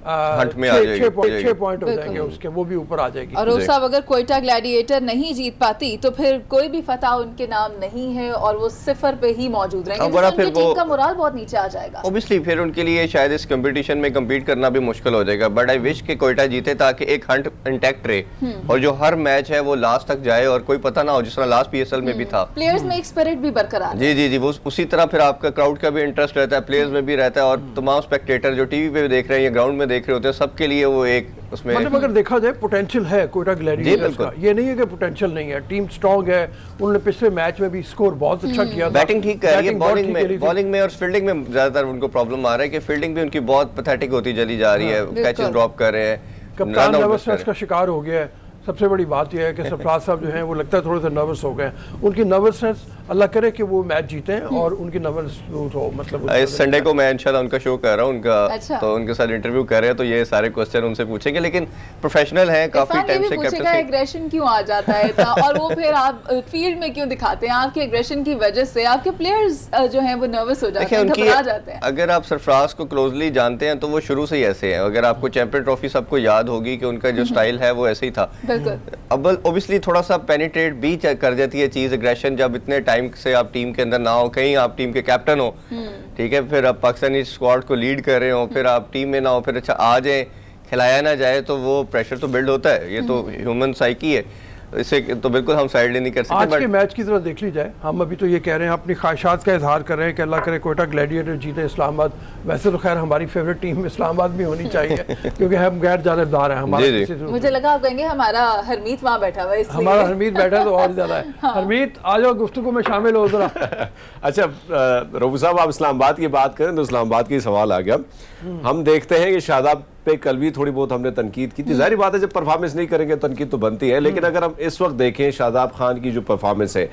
6 पॉइंट हो जाएंगे उसके, वो भी ऊपर आ जाएगी। और वो सब अगर कोयटा ग्लैडिएटर नहीं जीत पाती तो फिर कोई भी फतह उनके नाम नहीं है और वो 0 पे ही मौजूद रहेंगे, जिससे उनकी टीम का मोराल बहुत नीचे आ जाएगा। ऑब्वियसली फिर उनके लिए शायद इस कंपटीशन में कम्पीट करना भी मुश्किल हो जाएगा। बट आई विश कि कोयटा जीते ताकि एक हंट इंटैक्ट रहे और जो हर मैच है वो लास्ट तक जाए और कोई पता ना हो, जिस तरह लास्ट पीएसएल में भी था। प्लेयर्स में एक स्पिरिट भी बरकरार। जी वो उसी तरह फिर आपका क्राउड का भी इंटरेस्ट रहता है, प्लेयर्स में भी रहता है और तमाम स्पेक्टेटर जो टीवी पे देख रहे हैं या ग्राउंड में देख रहे होते हैं, सबके लिए वो एक उसमें मतलब अगर देखा जाए पोटेंशियल है कोयटा ग्लैडिएटर्स का, ये नहीं है कि पोटेंशियल नहीं है। टीम स्ट्रांग है, उन्होंने पिछले मैच में भी स्कोर बहुत अच्छा किया था, बैटिंग ठीक कर रही है, बॉलिंग में और फील्डिंग में ज्यादातर उनको प्रॉब्लम आ रहा है कि फील्डिंग भी उनकी बहुत पैथेटिक होती चली जा रही है, कैचेस ड्रॉप कर रहे हैं, कप्तान नर्वसनेस का शिकार हो गया है। सबसे बड़ी बात यह है कि सरफराज साहब जो हैं वो लगता है थोड़े से नर्वस हो गए। उनकी नर्वसनेस, अल्लाह करे कि वो मैच जीतें और उनकी नर्वस हो। मतलब इस संडे को मैं इंशाल्लाह उनका शो कर रहा हूँ उनका, तो उनके साथ इंटरव्यू कर रहे हैं, तो ये सारे क्वेश्चन उनसे पूछेंगे। लेकिन प्रोफेशनल हैं, काफी टाइम से कैप्टनसी। एग्रेशन क्यों आ जाता है इतना और वो फिर आप फील्ड में क्यों दिखाते हैं? आपके एग्रेशन की वजह से आपके प्लेयर्स जो हैं वो नर्वस हो जाते हैं, घबरा जाते हैं। अगर आप सरफराज को क्लोजली जानते हैं तो वो शुरू से ही ऐसे हैं। अगर आपको चैंपियन ट्रॉफी सबको याद होगी कि उनका जो स्टाइल है वो ऐसे ही था। अब ऑब्वियसली थोड़ा सा पेनिट्रेट भी कर जाती है चीज, एग्रेशन, जब इतने टाइम से आप टीम के अंदर ना हो, कहीं आप टीम के कैप्टन हो, ठीक है, फिर आप पाकिस्तानी स्क्वाड को लीड कर रहे हो, फिर आप टीम में ना हो, फिर अच्छा आ जाए, खिलाया ना जाए, तो वो प्रेशर तो बिल्ड होता है। ये तो ह्यूमन साइकी है, इसे तो बिल्कुल हम साइड नहीं कर सकते। आज के मैच की तरह देख ली जाए, हम अभी तो ये कह रहे हैं, अपनी ख्वाहिशात का इजहार कर रहे हैं कि अल्लाह करे कोयटा ग्लैडिएटर जीते, इस्लामाबाद। वैसे तो खैर हमारी फेवरेट टीम इस्लामाबाद भी होनी चाहिए क्योंकि हम गैर जानिबदार हैं। हमारा मुझे लगा आप कहेंगे हमारा हरमीत वहाँ बैठा हुआ है, हमारा हरमीत बैठा तो और ज्यादा है। हरमीत आ जाओ, गुफ्तगू में शामिल हो जरा। अच्छा रऊफ साहब, आप इस्लामाबाद की बात करें तो इस्लामाबाद की सवाल आ गया। हम देखते हैं कि शादाब पे कल भी थोड़ी बहुत हमने तनकीद की थी। जाहिर बात है जब परफॉर्मेंस नहीं करेंगे तनकीद तो बनती है, लेकिन अगर हम इस वक्त देखें शादाब खान की जो परफॉर्मेंस है,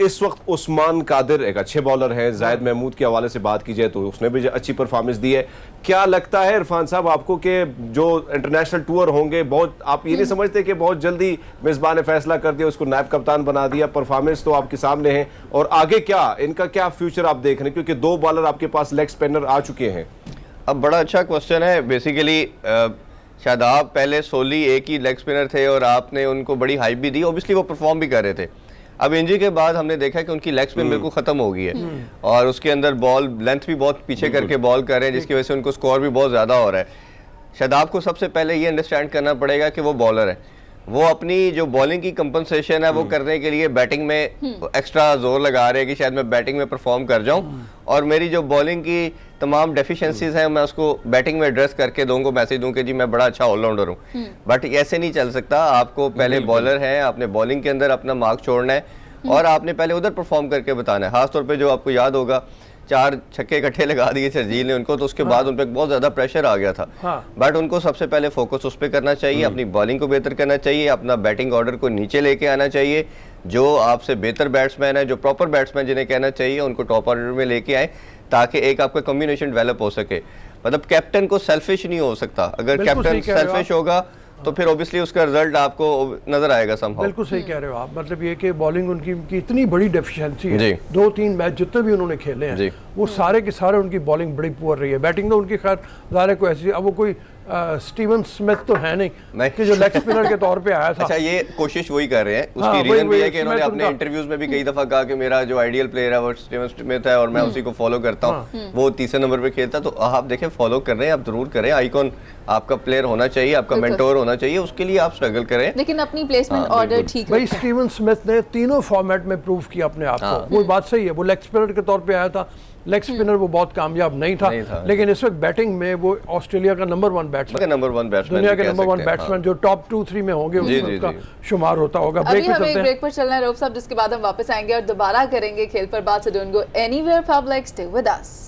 इस वक्त उस्मान कादिर एक अच्छे बॉलर हैं, जायद महमूद के हवाले से बात की जाए तो उसने भी अच्छी परफॉर्मेंस दी है। क्या लगता है इरफान साहब आपको कि जो इंटरनेशनल टूर होंगे, बहुत आप ये नहीं समझते कि बहुत जल्दी मेजबान ने फैसला कर दिया, उसको नायब कप्तान बना दिया, परफॉर्मेंस तो आपके सामने है, और आगे क्या इनका क्या फ्यूचर आप देख रहे हैं, क्योंकि 2 बॉलर आपके पास लेग स्पिनर आ चुके हैं। अब बड़ा अच्छा क्वेश्चन है। बेसिकली शादाब पहले सोली एक ही लेग स्पिनर थे और आपने उनको बड़ी हाइप भी दी, ऑब्वियसली वो परफॉर्म भी कर रहे थे। अब इंजरी के बाद हमने देखा कि उनकी लेग स्पिन बिल्कुल खत्म हो गई है और उसके अंदर बॉल लेंथ भी बहुत पीछे करके बॉल कर रहे हैं, जिसकी वजह से उनको स्कोर भी बहुत ज़्यादा हो रहा है। शादाब को सबसे पहले ये अंडरस्टैंड करना पड़ेगा कि वो बॉलर है। वो अपनी जो बॉलिंग की कंपनसेशन है वो करने के लिए बैटिंग में एक्स्ट्रा जोर लगा रहे हैं कि शायद मैं बैटिंग में परफॉर्म कर जाऊं और मेरी जो बॉलिंग की तमाम डेफिशिएंसीज हैं मैं उसको बैटिंग में एड्रेस करके दूंगा, मैसेज दूं कि जी मैं बड़ा अच्छा ऑलराउंडर हूं। बट ऐसे नहीं चल सकता, आपको पहले बॉलर है, आपने बॉलिंग के अंदर अपना मार्क छोड़ना है और आपने पहले उधर परफॉर्म करके बताना है। खासतौर पर जो आपको याद होगा 4 छक्के इकट्ठे लगा दिए शर्जील ने उनको, तो उसके बाद उन पर बहुत ज्यादा प्रेशर आ गया था। बट उनको सबसे पहले फोकस उस पर करना चाहिए, अपनी बॉलिंग को बेहतर करना चाहिए, अपना बैटिंग ऑर्डर को नीचे लेके आना चाहिए। जो आपसे बेहतर बैट्समैन है, जो प्रॉपर बैट्समैन जिन्हें कहना चाहिए, उनको टॉप ऑर्डर में लेके आए ताकि एक आपका कम्बिनेशन डेवलप हो सके। मतलब कैप्टन को सेल्फिश नहीं हो सकता, अगर कैप्टन सेल्फिश होगा तो फिर ऑब्वियसली उसका रिजल्ट आपको नजर आएगा समहाउ। बिल्कुल सही कह रहे हो आप, मतलब ये कि बॉलिंग उनकी की इतनी बड़ी डेफिशिएंसी है। 2-3 मैच जितने भी उन्होंने खेले हैं वो सारे के सारे उनकी बॉलिंग बड़ी पुअर रही है। बैटिंग तो उनकी खैर ज़ाहिर कोई ऐसी, अब वो कोई स्टीवन स्मिथ तो है नहीं कि जो लेग स्पिनर के तौर पे आया था। अच्छा, ये कोशिश वही कर रहे हैं, उसकी रीजन भी है कि इन्होंने अपने इंटरव्यूज में भी कई दफा कहा कि मेरा जो आइडियल प्लेयर है वो स्टीवन स्मिथ है और मैं उसी को फॉलो करता हूँ, वो तीसरे नंबर पे खेलता। तो आप देखें, फॉलो कर रहे हैं, आप जरूर करें, आइकॉन आपका प्लेयर होना चाहिए, आपका मेंटोर होना चाहिए, उसके लिए आप स्ट्रगल करें, लेकिन अपनी प्लेसमेंट ऑर्डर ठीक भाई स्टीवन स्मिथ ने तीनों फॉर्मेट में प्रूव किया अपने आप को। वो बात सही है, वो लेग स्पिनर के तौर पे आया था, लेग स्पिनर वो बहुत कामयाब नहीं था, लेकिन इस वक्त बैटिंग में वो ऑस्ट्रेलिया का नंबर 1 बैट्समैन, दुनिया के नंबर 1 बैट्समैन जो टॉप 2-3 में होंगे उसमें उसका शुमार होता होगा। अभी हमें एक ब्रेक पर चलना है रऊफ साहब, जिसके बाद हम वापस आएंगे और दोबारा करेंगे खेल पर बात। So don't go anywhere public, stay with us.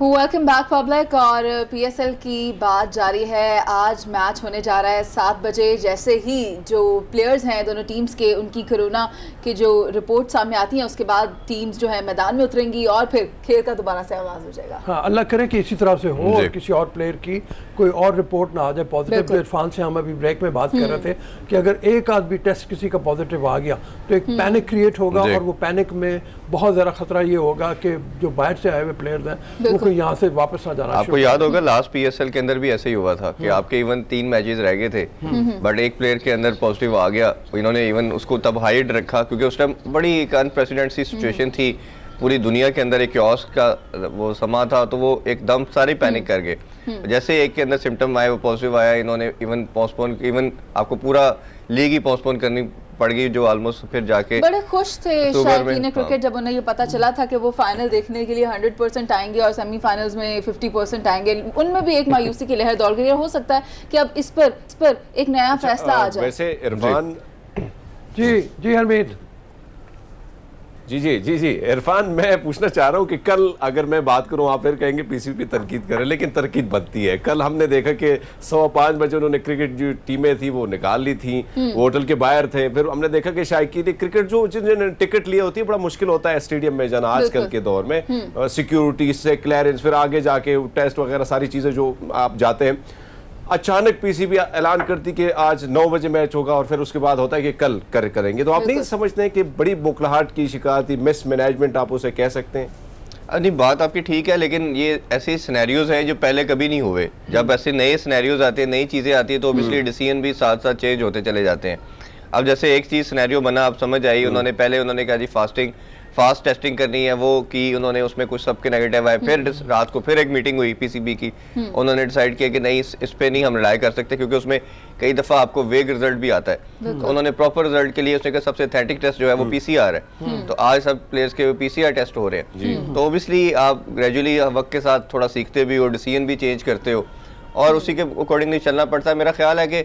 Welcome back public, और पीएसएल की बात जारी है। आज मैच होने जा रहा है 7 बजे। जैसे ही जो प्लेयर्स हैं दोनों टीम्स के, उनकी कोरोना की जो रिपोर्ट सामने आती हैं, उसके बाद टीम्स जो है मैदान में उतरेंगी और फिर खेल का दोबारा से आगाज हो जाएगा। हाँ, अल्लाह करे कि इसी तरह से हो और किसी और प्लेयर की कोई और रिपोर्ट ना आ जाए पॉजिटिव। तो इरफान से हम अभी ब्रेक में बात कर रहे थे कि अगर एक आध भी टेस्ट किसी का पॉजिटिव आ गया तो एक पैनिक क्रिएट होगा और वो पैनिक में बहुत ज़्यादा खतरा ये होगा कि जो बाहर से आए हुए प्लेयर्स हैं वो कोई यहाँ से वापस ना जाना। आपको याद होगा लास्ट पीएसएल के अंदर भी ऐसे ही हुआ था कि आपके इवन 3 मैचेस रह गए थे, बट एक प्लेयर के अंदर पॉजिटिव आ गया। इन्होंने इवन उसको तब हाइड रखा क्योंकि उस टाइम बड़ी एक अनप्रेसिडेंट सी सिचुएशन थी, पूरी दुनिया के अंदर एक क्योस का वो समा था, तो वो एकदम सारे पैनिक कर गए। जैसे एक के अंदर सिम्टम आए, वो पॉजिटिव आया, इन्होंने इवन पोस्टपोन, इवन आपको पूरा लीग ही पोस्टपोन करनी पड़ गई, जो ऑलमोस्ट फिर जाके बड़े खुश थे शायकीन क्रिकेट जब उन्हें ये पता चला था कि वो फाइनल देखने के लिए 100% आएंगे और सेमीफाइनल्स में 50% आएंगे। उनमें भी एक मायूसी की लहर दौड़ गई। हो सकता है कि अब इस पर एक नया फैसला आ जाए। वैसे इरफान जी हरमीत जी इरफान, मैं पूछना चाह रहा हूं कि कल अगर मैं बात करूं, आप फिर कहेंगे पीसीबी तनकीद करें, लेकिन तनकीद बनती है। कल हमने देखा कि 5:15 बजे उन्होंने क्रिकेट जो टीमें थी वो निकाल ली थी, वो होटल के बाहर थे। फिर हमने देखा कि शायकीन क्रिकेट जो जिन्होंने टिकट लिए होती है, बड़ा मुश्किल होता है स्टेडियम में जाना आजकल के दौर में, सिक्योरिटी से क्लियरेंस, फिर आगे जाके टेस्ट वगैरह सारी चीजें जो आप जाते हैं। अचानक पीसीबी ऐलान करती कि आज 9 बजे मैच होगा और फिर उसके बाद होता है कि कल करेंगे। तो आप नहीं समझते कि बड़ी बौखलाहट की शिकायत थी, मिस मैनेजमेंट आप उसे कह सकते हैं? नहीं, बात आपकी ठीक है, लेकिन ये ऐसे सिनेरियोज हैं जो पहले कभी नहीं हुए। जब ऐसे नए सिनेरियोज आते हैं, नई चीज़ें आती है, तो ऑब्वियसली डिसीजन भी साथ साथ चेंज होते चले जाते हैं। अब जैसे एक चीज़ सिनेरियो बना, आप समझ आई, उन्होंने कहा जी फास्ट टेस्टिंग करनी है, वो की उन्होंने, उसमें कुछ सबके नेगेटिव आए। फिर रात को फिर एक मीटिंग हुई पीसीबी की, उन्होंने डिसाइड किया कि नहीं, इस पे नहीं हम रिलाई कर सकते क्योंकि उसमें कई दफ़ा आपको वेग रिजल्ट भी आता है। तो उन्होंने प्रॉपर रिजल्ट के लिए उसने कहा सबसे एथेटिक टेस्ट जो है वो पीसीआर है। तो आज सब प्लेयर्स के पीसीआर टेस्ट हो रहे हैं। तो ऑब्वियसली आप ग्रेजुअली वक्त के साथ थोड़ा सीखते भी हो, डिसीजन भी चेंज करते हो और उसी के अकॉर्डिंगली चलना पड़ता है। मेरा ख्याल है कि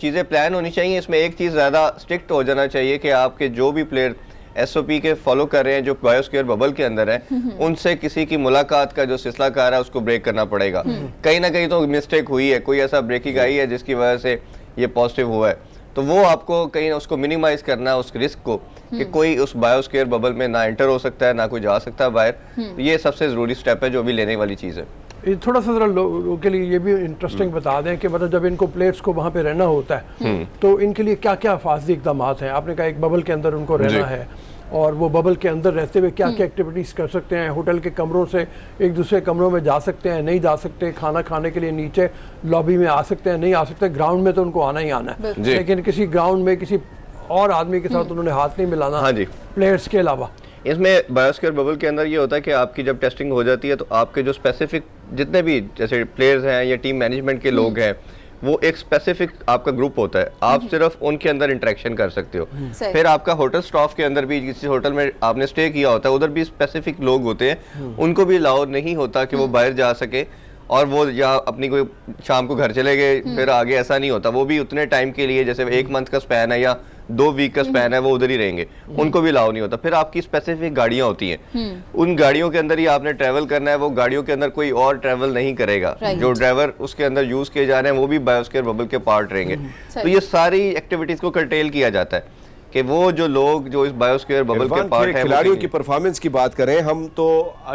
चीज़ें प्लान होनी चाहिए। इसमें एक चीज़ ज़्यादा स्ट्रिक्ट हो जाना चाहिए कि आपके जो भी प्लेयर एसओपी के फॉलो कर रहे हैं, जो बायोस्फीयर बबल के अंदर है, उनसे किसी की मुलाकात का जो सिलसिला कार है उसको ब्रेक करना पड़ेगा। कहीं ना कहीं तो मिस्टेक हुई है, कोई ऐसा ब्रेकिंग आई है जिसकी वजह से ये पॉजिटिव हुआ है, तो वो आपको कहीं उसको मिनिमाइज करना है, उस रिस्क को, कि कोई उस बायोस्फीयर बबल में ना एंटर हो सकता है, ना कोई जा सकता है बाहर। तो ये सबसे ज़रूरी स्टेप है जो भी लेने वाली चीज़ है। ये थोड़ा सा जरा लोगों के लिए ये भी इंटरेस्टिंग बता दें कि मतलब जब इनको प्लेयर्स को वहाँ पे रहना होता है तो इनके लिए क्या क्या हिफाजती इक़दाम हैं। आपने कहा एक बबल के अंदर उनको रहना है, और वो बबल के अंदर रहते हुए क्या क्या एक्टिविटीज़ कर सकते हैं। होटल के कमरों से एक दूसरे कमरों में जा सकते हैं, नहीं जा सकते। खाना खाने के लिए नीचे लॉबी में आ सकते हैं, नहीं आ सकते। ग्राउंड में तो उनको आना ही आना है, लेकिन किसी ग्राउंड में किसी और आदमी के साथ उन्होंने हाथ नहीं मिलाना प्लेयर्स के अलावा। इसमें बायोस्फीयर बबल के अंदर ये होता है कि आपकी जब टेस्टिंग हो जाती है तो आपके जो स्पेसिफिक जितने भी जैसे प्लेयर्स हैं या टीम मैनेजमेंट के लोग हैं, वो एक स्पेसिफिक आपका ग्रुप होता है, आप सिर्फ उनके अंदर इंटरेक्शन कर सकते हो। फिर आपका होटल स्टाफ के अंदर भी, किसी होटल में आपने स्टे किया होता है, उधर भी स्पेसिफिक लोग होते हैं, उनको भी अलाउ नहीं होता कि वो बाहर जा सके और वो या अपनी कोई शाम को घर चले गए फिर आगे, ऐसा नहीं होता। वो भी उतने टाइम के लिए, जैसे 1 मंथ का स्पैन है या 2 वीक का स्पैन है, वो उधर ही रहेंगे, उनको भी अलाउ नहीं होता। फिर आपकी स्पेसिफिक गाड़ियां होती हैं, उन गाड़ियों के अंदर ही आपने ट्रैवल करना है, वो गाड़ियों के अंदर कोई और ट्रैवल नहीं करेगा। जो ड्राइवर उसके अंदर यूज किए जा रहे हैं वो भी बायोस्फीयर बबल के पार्ट रहेंगे। तो ये सारी एक्टिविटीज को कर्टेल किया जाता है कि वो जो लोग जो इस बायोस्फीयर बबल के पार्ट है, खिलाड़ियों की परफॉर्मेंस की बात करें हम तो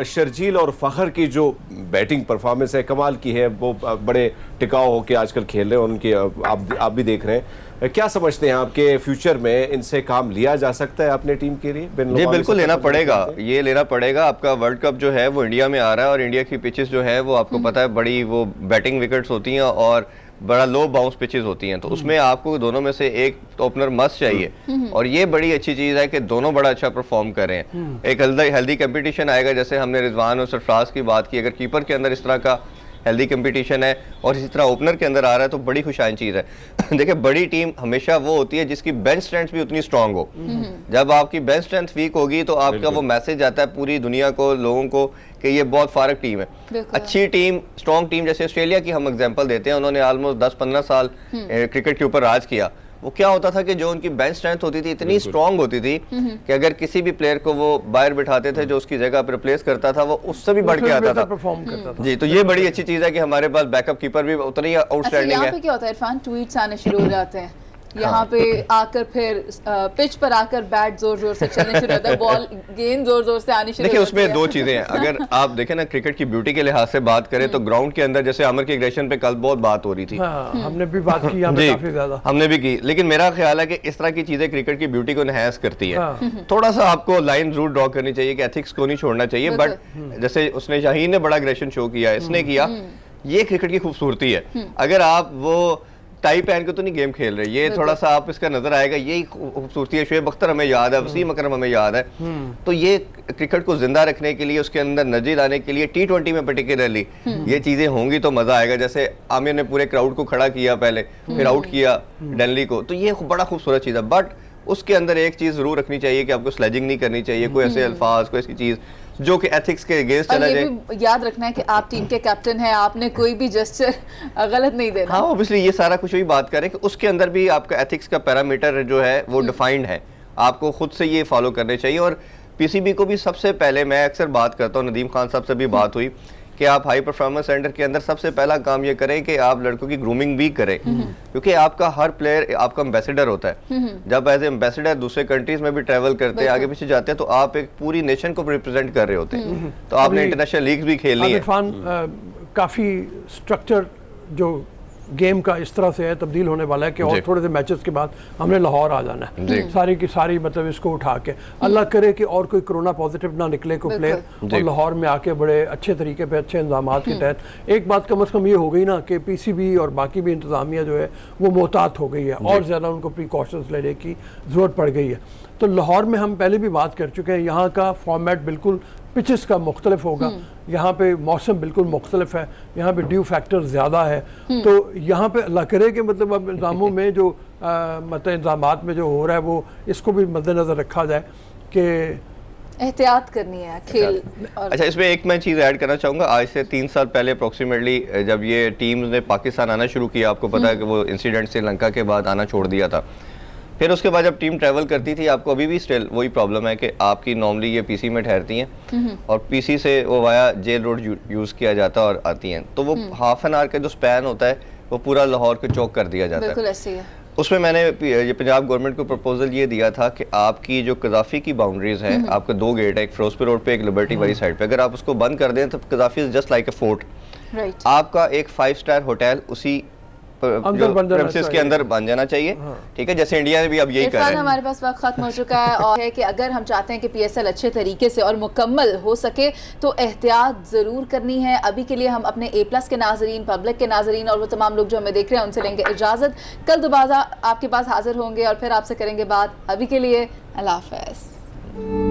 शर्जील और फखर की जो बैटिंग परफॉर्मेंस है कमाल की है, वो बड़े टिकाऊ होकर आजकल खेल रहे हैं, उनकी आप भी देख रहे हैं। क्या समझते हैं आपके फ्यूचर में इनसे काम लिया जा सकता है अपने टीम के लिए? जी बिल्कुल लेना पड़ेगा, ये लेना पड़ेगा। आपका वर्ल्ड कप जो है वो इंडिया में आ रहा है और इंडिया की पिचेस जो है वो आपको पता है बड़ी वो बैटिंग विकेट्स होती हैं और बड़ा लो बाउंस पिचेस होती हैं, तो उसमें आपको दोनों में से एक ओपनर मस्ट चाहिए और ये बड़ी अच्छी चीज़ है कि दोनों बड़ा अच्छा परफॉर्म कर रहे हैं। एक हेल्दी कंपटीशन आएगा, जैसे हमने रिजवान और सरफराज की बात की, अगर कीपर के अंदर इस तरह का हेल्दी कंपटीशन है और इसी तरह ओपनर के अंदर आ रहा है तो बड़ी खुशाइन चीज़ है। देखिए बड़ी टीम हमेशा वो होती है जिसकी बेंच स्ट्रेंथ भी उतनी स्ट्रांग हो। जब आपकी बेंच स्ट्रेंथ वीक होगी तो आपका वो मैसेज आता है पूरी दुनिया को, लोगों को, कि ये बहुत फारक टीम है। अच्छी टीम, स्ट्रांग टीम, जैसे ऑस्ट्रेलिया की हम एग्जांपल देते हैं, उन्होंने ऑलमोस्ट 10-15 साल क्रिकेट के ऊपर राज किया। वो क्या होता था कि जो उनकी बेंच स्ट्रेंथ होती थी इतनी स्ट्रांग होती थी कि अगर किसी भी प्लेयर को वो बाहर बिठाते थे जो उसकी जगह पर रिप्लेस करता था, वो उससे भी बढ़ के आता था, परफॉर्म करता था। जी, तो ये बड़ी अच्छी चीज है कि हमारे पास बैकअप कीपर भी उतनी आउटस्टैंडिंग है। यहाँ पे क्या होता है इरफान, ट्वीट्स आने शुरू हो जाते हैं यहाँ पे आकर, फिर पिच पर आकर बैट जोर जोर से चलने शुरू होता है, बॉल गेंद जोर जोर से आनी शुरू। देखिए उसमें दो चीजें हैं, अगर आप देखें ना क्रिकेट की ब्यूटी के लिहाज से बात करें तो ग्राउंड के अंदर, जैसे आमिर के एग्रेशन पे कल बहुत बात हो रही थी, हमने भी बात की काफी ज्यादा, हमने भी की, लेकिन मेरा ख्याल है कि इस तरह की चीजें क्रिकेट की ब्यूटी को एनहांस करती है। थोड़ा सा आपको लाइन जरूर ड्रॉ करनी चाहिए कि एथिक्स को नहीं छोड़ना चाहिए, बट जैसे उसने शाहीन ने बड़ा एग्रेशन शो किया, इसने किया, ये क्रिकेट की खूबसूरती है। अगर आप वो टाई पहन के तो नहीं गेम खेल रहे, ये थोड़ा सा आप इसका नजर आएगा, यही खूबसूरती है। शुएब अख्तर हमें याद है, वसीम अकरम हमें याद है, तो ये क्रिकेट को जिंदा रखने के लिए, उसके अंदर एनर्जी लाने के लिए, T20 में पर्टिकुलरली ये चीजें होंगी तो मजा आएगा। जैसे आमिर ने पूरे क्राउड को खड़ा किया पहले, फिर आउट किया डेनली को, तो ये बड़ा खूबसूरत चीज है। बट उसके अंदर एक चीज जरूर रखनी चाहिए कि आपको स्लेजिंग नहीं करनी चाहिए, कोई ऐसे अल्फाज, कोई ऐसी चीज जो कि एथिक्स के अगेंस्ट चला जाए। भी याद रखना है कि आप टीम के कैप्टन हैं, आपने कोई भी जेस्चर गलत नहीं देना। हाँ, ऑब्वियसली ये सारा कुछ वही बात करें कि उसके अंदर भी आपका एथिक्स का पैरामीटर जो है वो डिफाइंड है, आपको खुद से ये फॉलो करने चाहिए। और पीसीबी को भी सबसे पहले, मैं अक्सर बात करता हूँ, नदीम खान साहब से भी बात हुई कि आप हाई परफॉर्मेंस सेंटर के अंदर सबसे पहला काम ये करें कि आप लड़कों की ग्रूमिंग भी करें, क्योंकि आपका हर प्लेयर आपका एम्बेसडर होता है। जब एज एम्बेसडर दूसरे कंट्रीज में भी ट्रैवल करते हैं, आगे पीछे जाते हैं, तो आप एक पूरी नेशन को रिप्रेजेंट कर रहे होते हैं, तो आपने इंटरनेशनल लीग्स भी खेलनी है। काफी स्ट्रक्चर जो गेम का इस तरह से है, तब्दील होने वाला है कि और थोड़े से मैचेस के बाद हमने लाहौर आ जाना है, सारी की सारी मतलब इसको उठा के, अल्लाह करे कि और कोई कोरोना पॉजिटिव ना निकले कोई प्लेयर, और लाहौर में आके बड़े अच्छे तरीके पे, अच्छे इंतजामात के तहत। एक बात कम से कम ये हो गई ना कि पीसीबी और बाकी भी इंतजामिया जो है वो मोहतात हो गई है, और ज़्यादा उनको प्रिकॉशंस लेने की ज़रूरत पड़ गई है। तो लाहौर में हम पहले भी बात कर चुके हैं, यहाँ का फॉर्मेट बिल्कुल पिचेस का मुख्तलिफ होगा, यहाँ पे मौसम बिल्कुल मुख्तलिफ है, यहाँ पे ड्यू फैक्टर ज़्यादा है, तो यहाँ पे अल्लाह करे कि मतलब अब इंतजामों में जो मतलब इंतजामात में जो हो रहा है वो इसको भी मद्देनज़र रखा जाए कि एहतियात करनी है खेल। अच्छा, इसमें एक मैं चीज़ ऐड करना चाहूँगा, आज से 3 साल पहले अप्रोक्सीमेटली जब ये टीम्स ने पाकिस्तान आना शुरू किया, आपको पता है कि वो इंसिडेंट श्रीलंका के बाद आना छोड़ दिया था, फिर उसके बाद जब टीम ट्रैवल करती थी, आपको अभी भी स्टिल वही प्रॉब्लम है कि आपकी नॉर्मली ये पीसी में ठहरती हैं और पीसी से वो वाया जेल रोड यूज़ किया जाता है और आती हैं, तो वो हाफ एन आवर का जो स्पैन होता है वो पूरा लाहौर को चौक कर दिया जाता है। बिल्कुल ऐसे ही है। उसमें मैंने ये पंजाब गवर्नमेंट को प्रपोजल ये दिया था कि आपकी जो कज़ाफ़ी की बाउंड्रीज हैं, आपके 2 गेट है, एक फिरोजपुर रोड पे, एक लिबर्टी वाली साइड पे, अगर आप उसको बंद कर दें तो Gaddafi is just like a fort, आपका एक 5 स्टार होटल उसी प्रेमिसेस के अंदर बन जाना चाहिए। ठीक है, जैसे इंडिया में भी अब यही कर रहे हैं। हमारे पास वक्त खत्म हो चुका है और है कि अगर हम चाहते हैं कि पीएसएल अच्छे तरीके से और मुकम्मल हो सके तो एहतियात ज़रूर करनी है। अभी के लिए हम अपने A+ के नाजरीन, पब्लिक के नाजरीन और वो तमाम लोग जो हमें देख रहे हैं उनसे लेंगे इजाज़त। कल दोबारा आपके पास हाजिर होंगे और फिर आपसे करेंगे बात। अभी के लिए अल्लाह हाफ़िज़।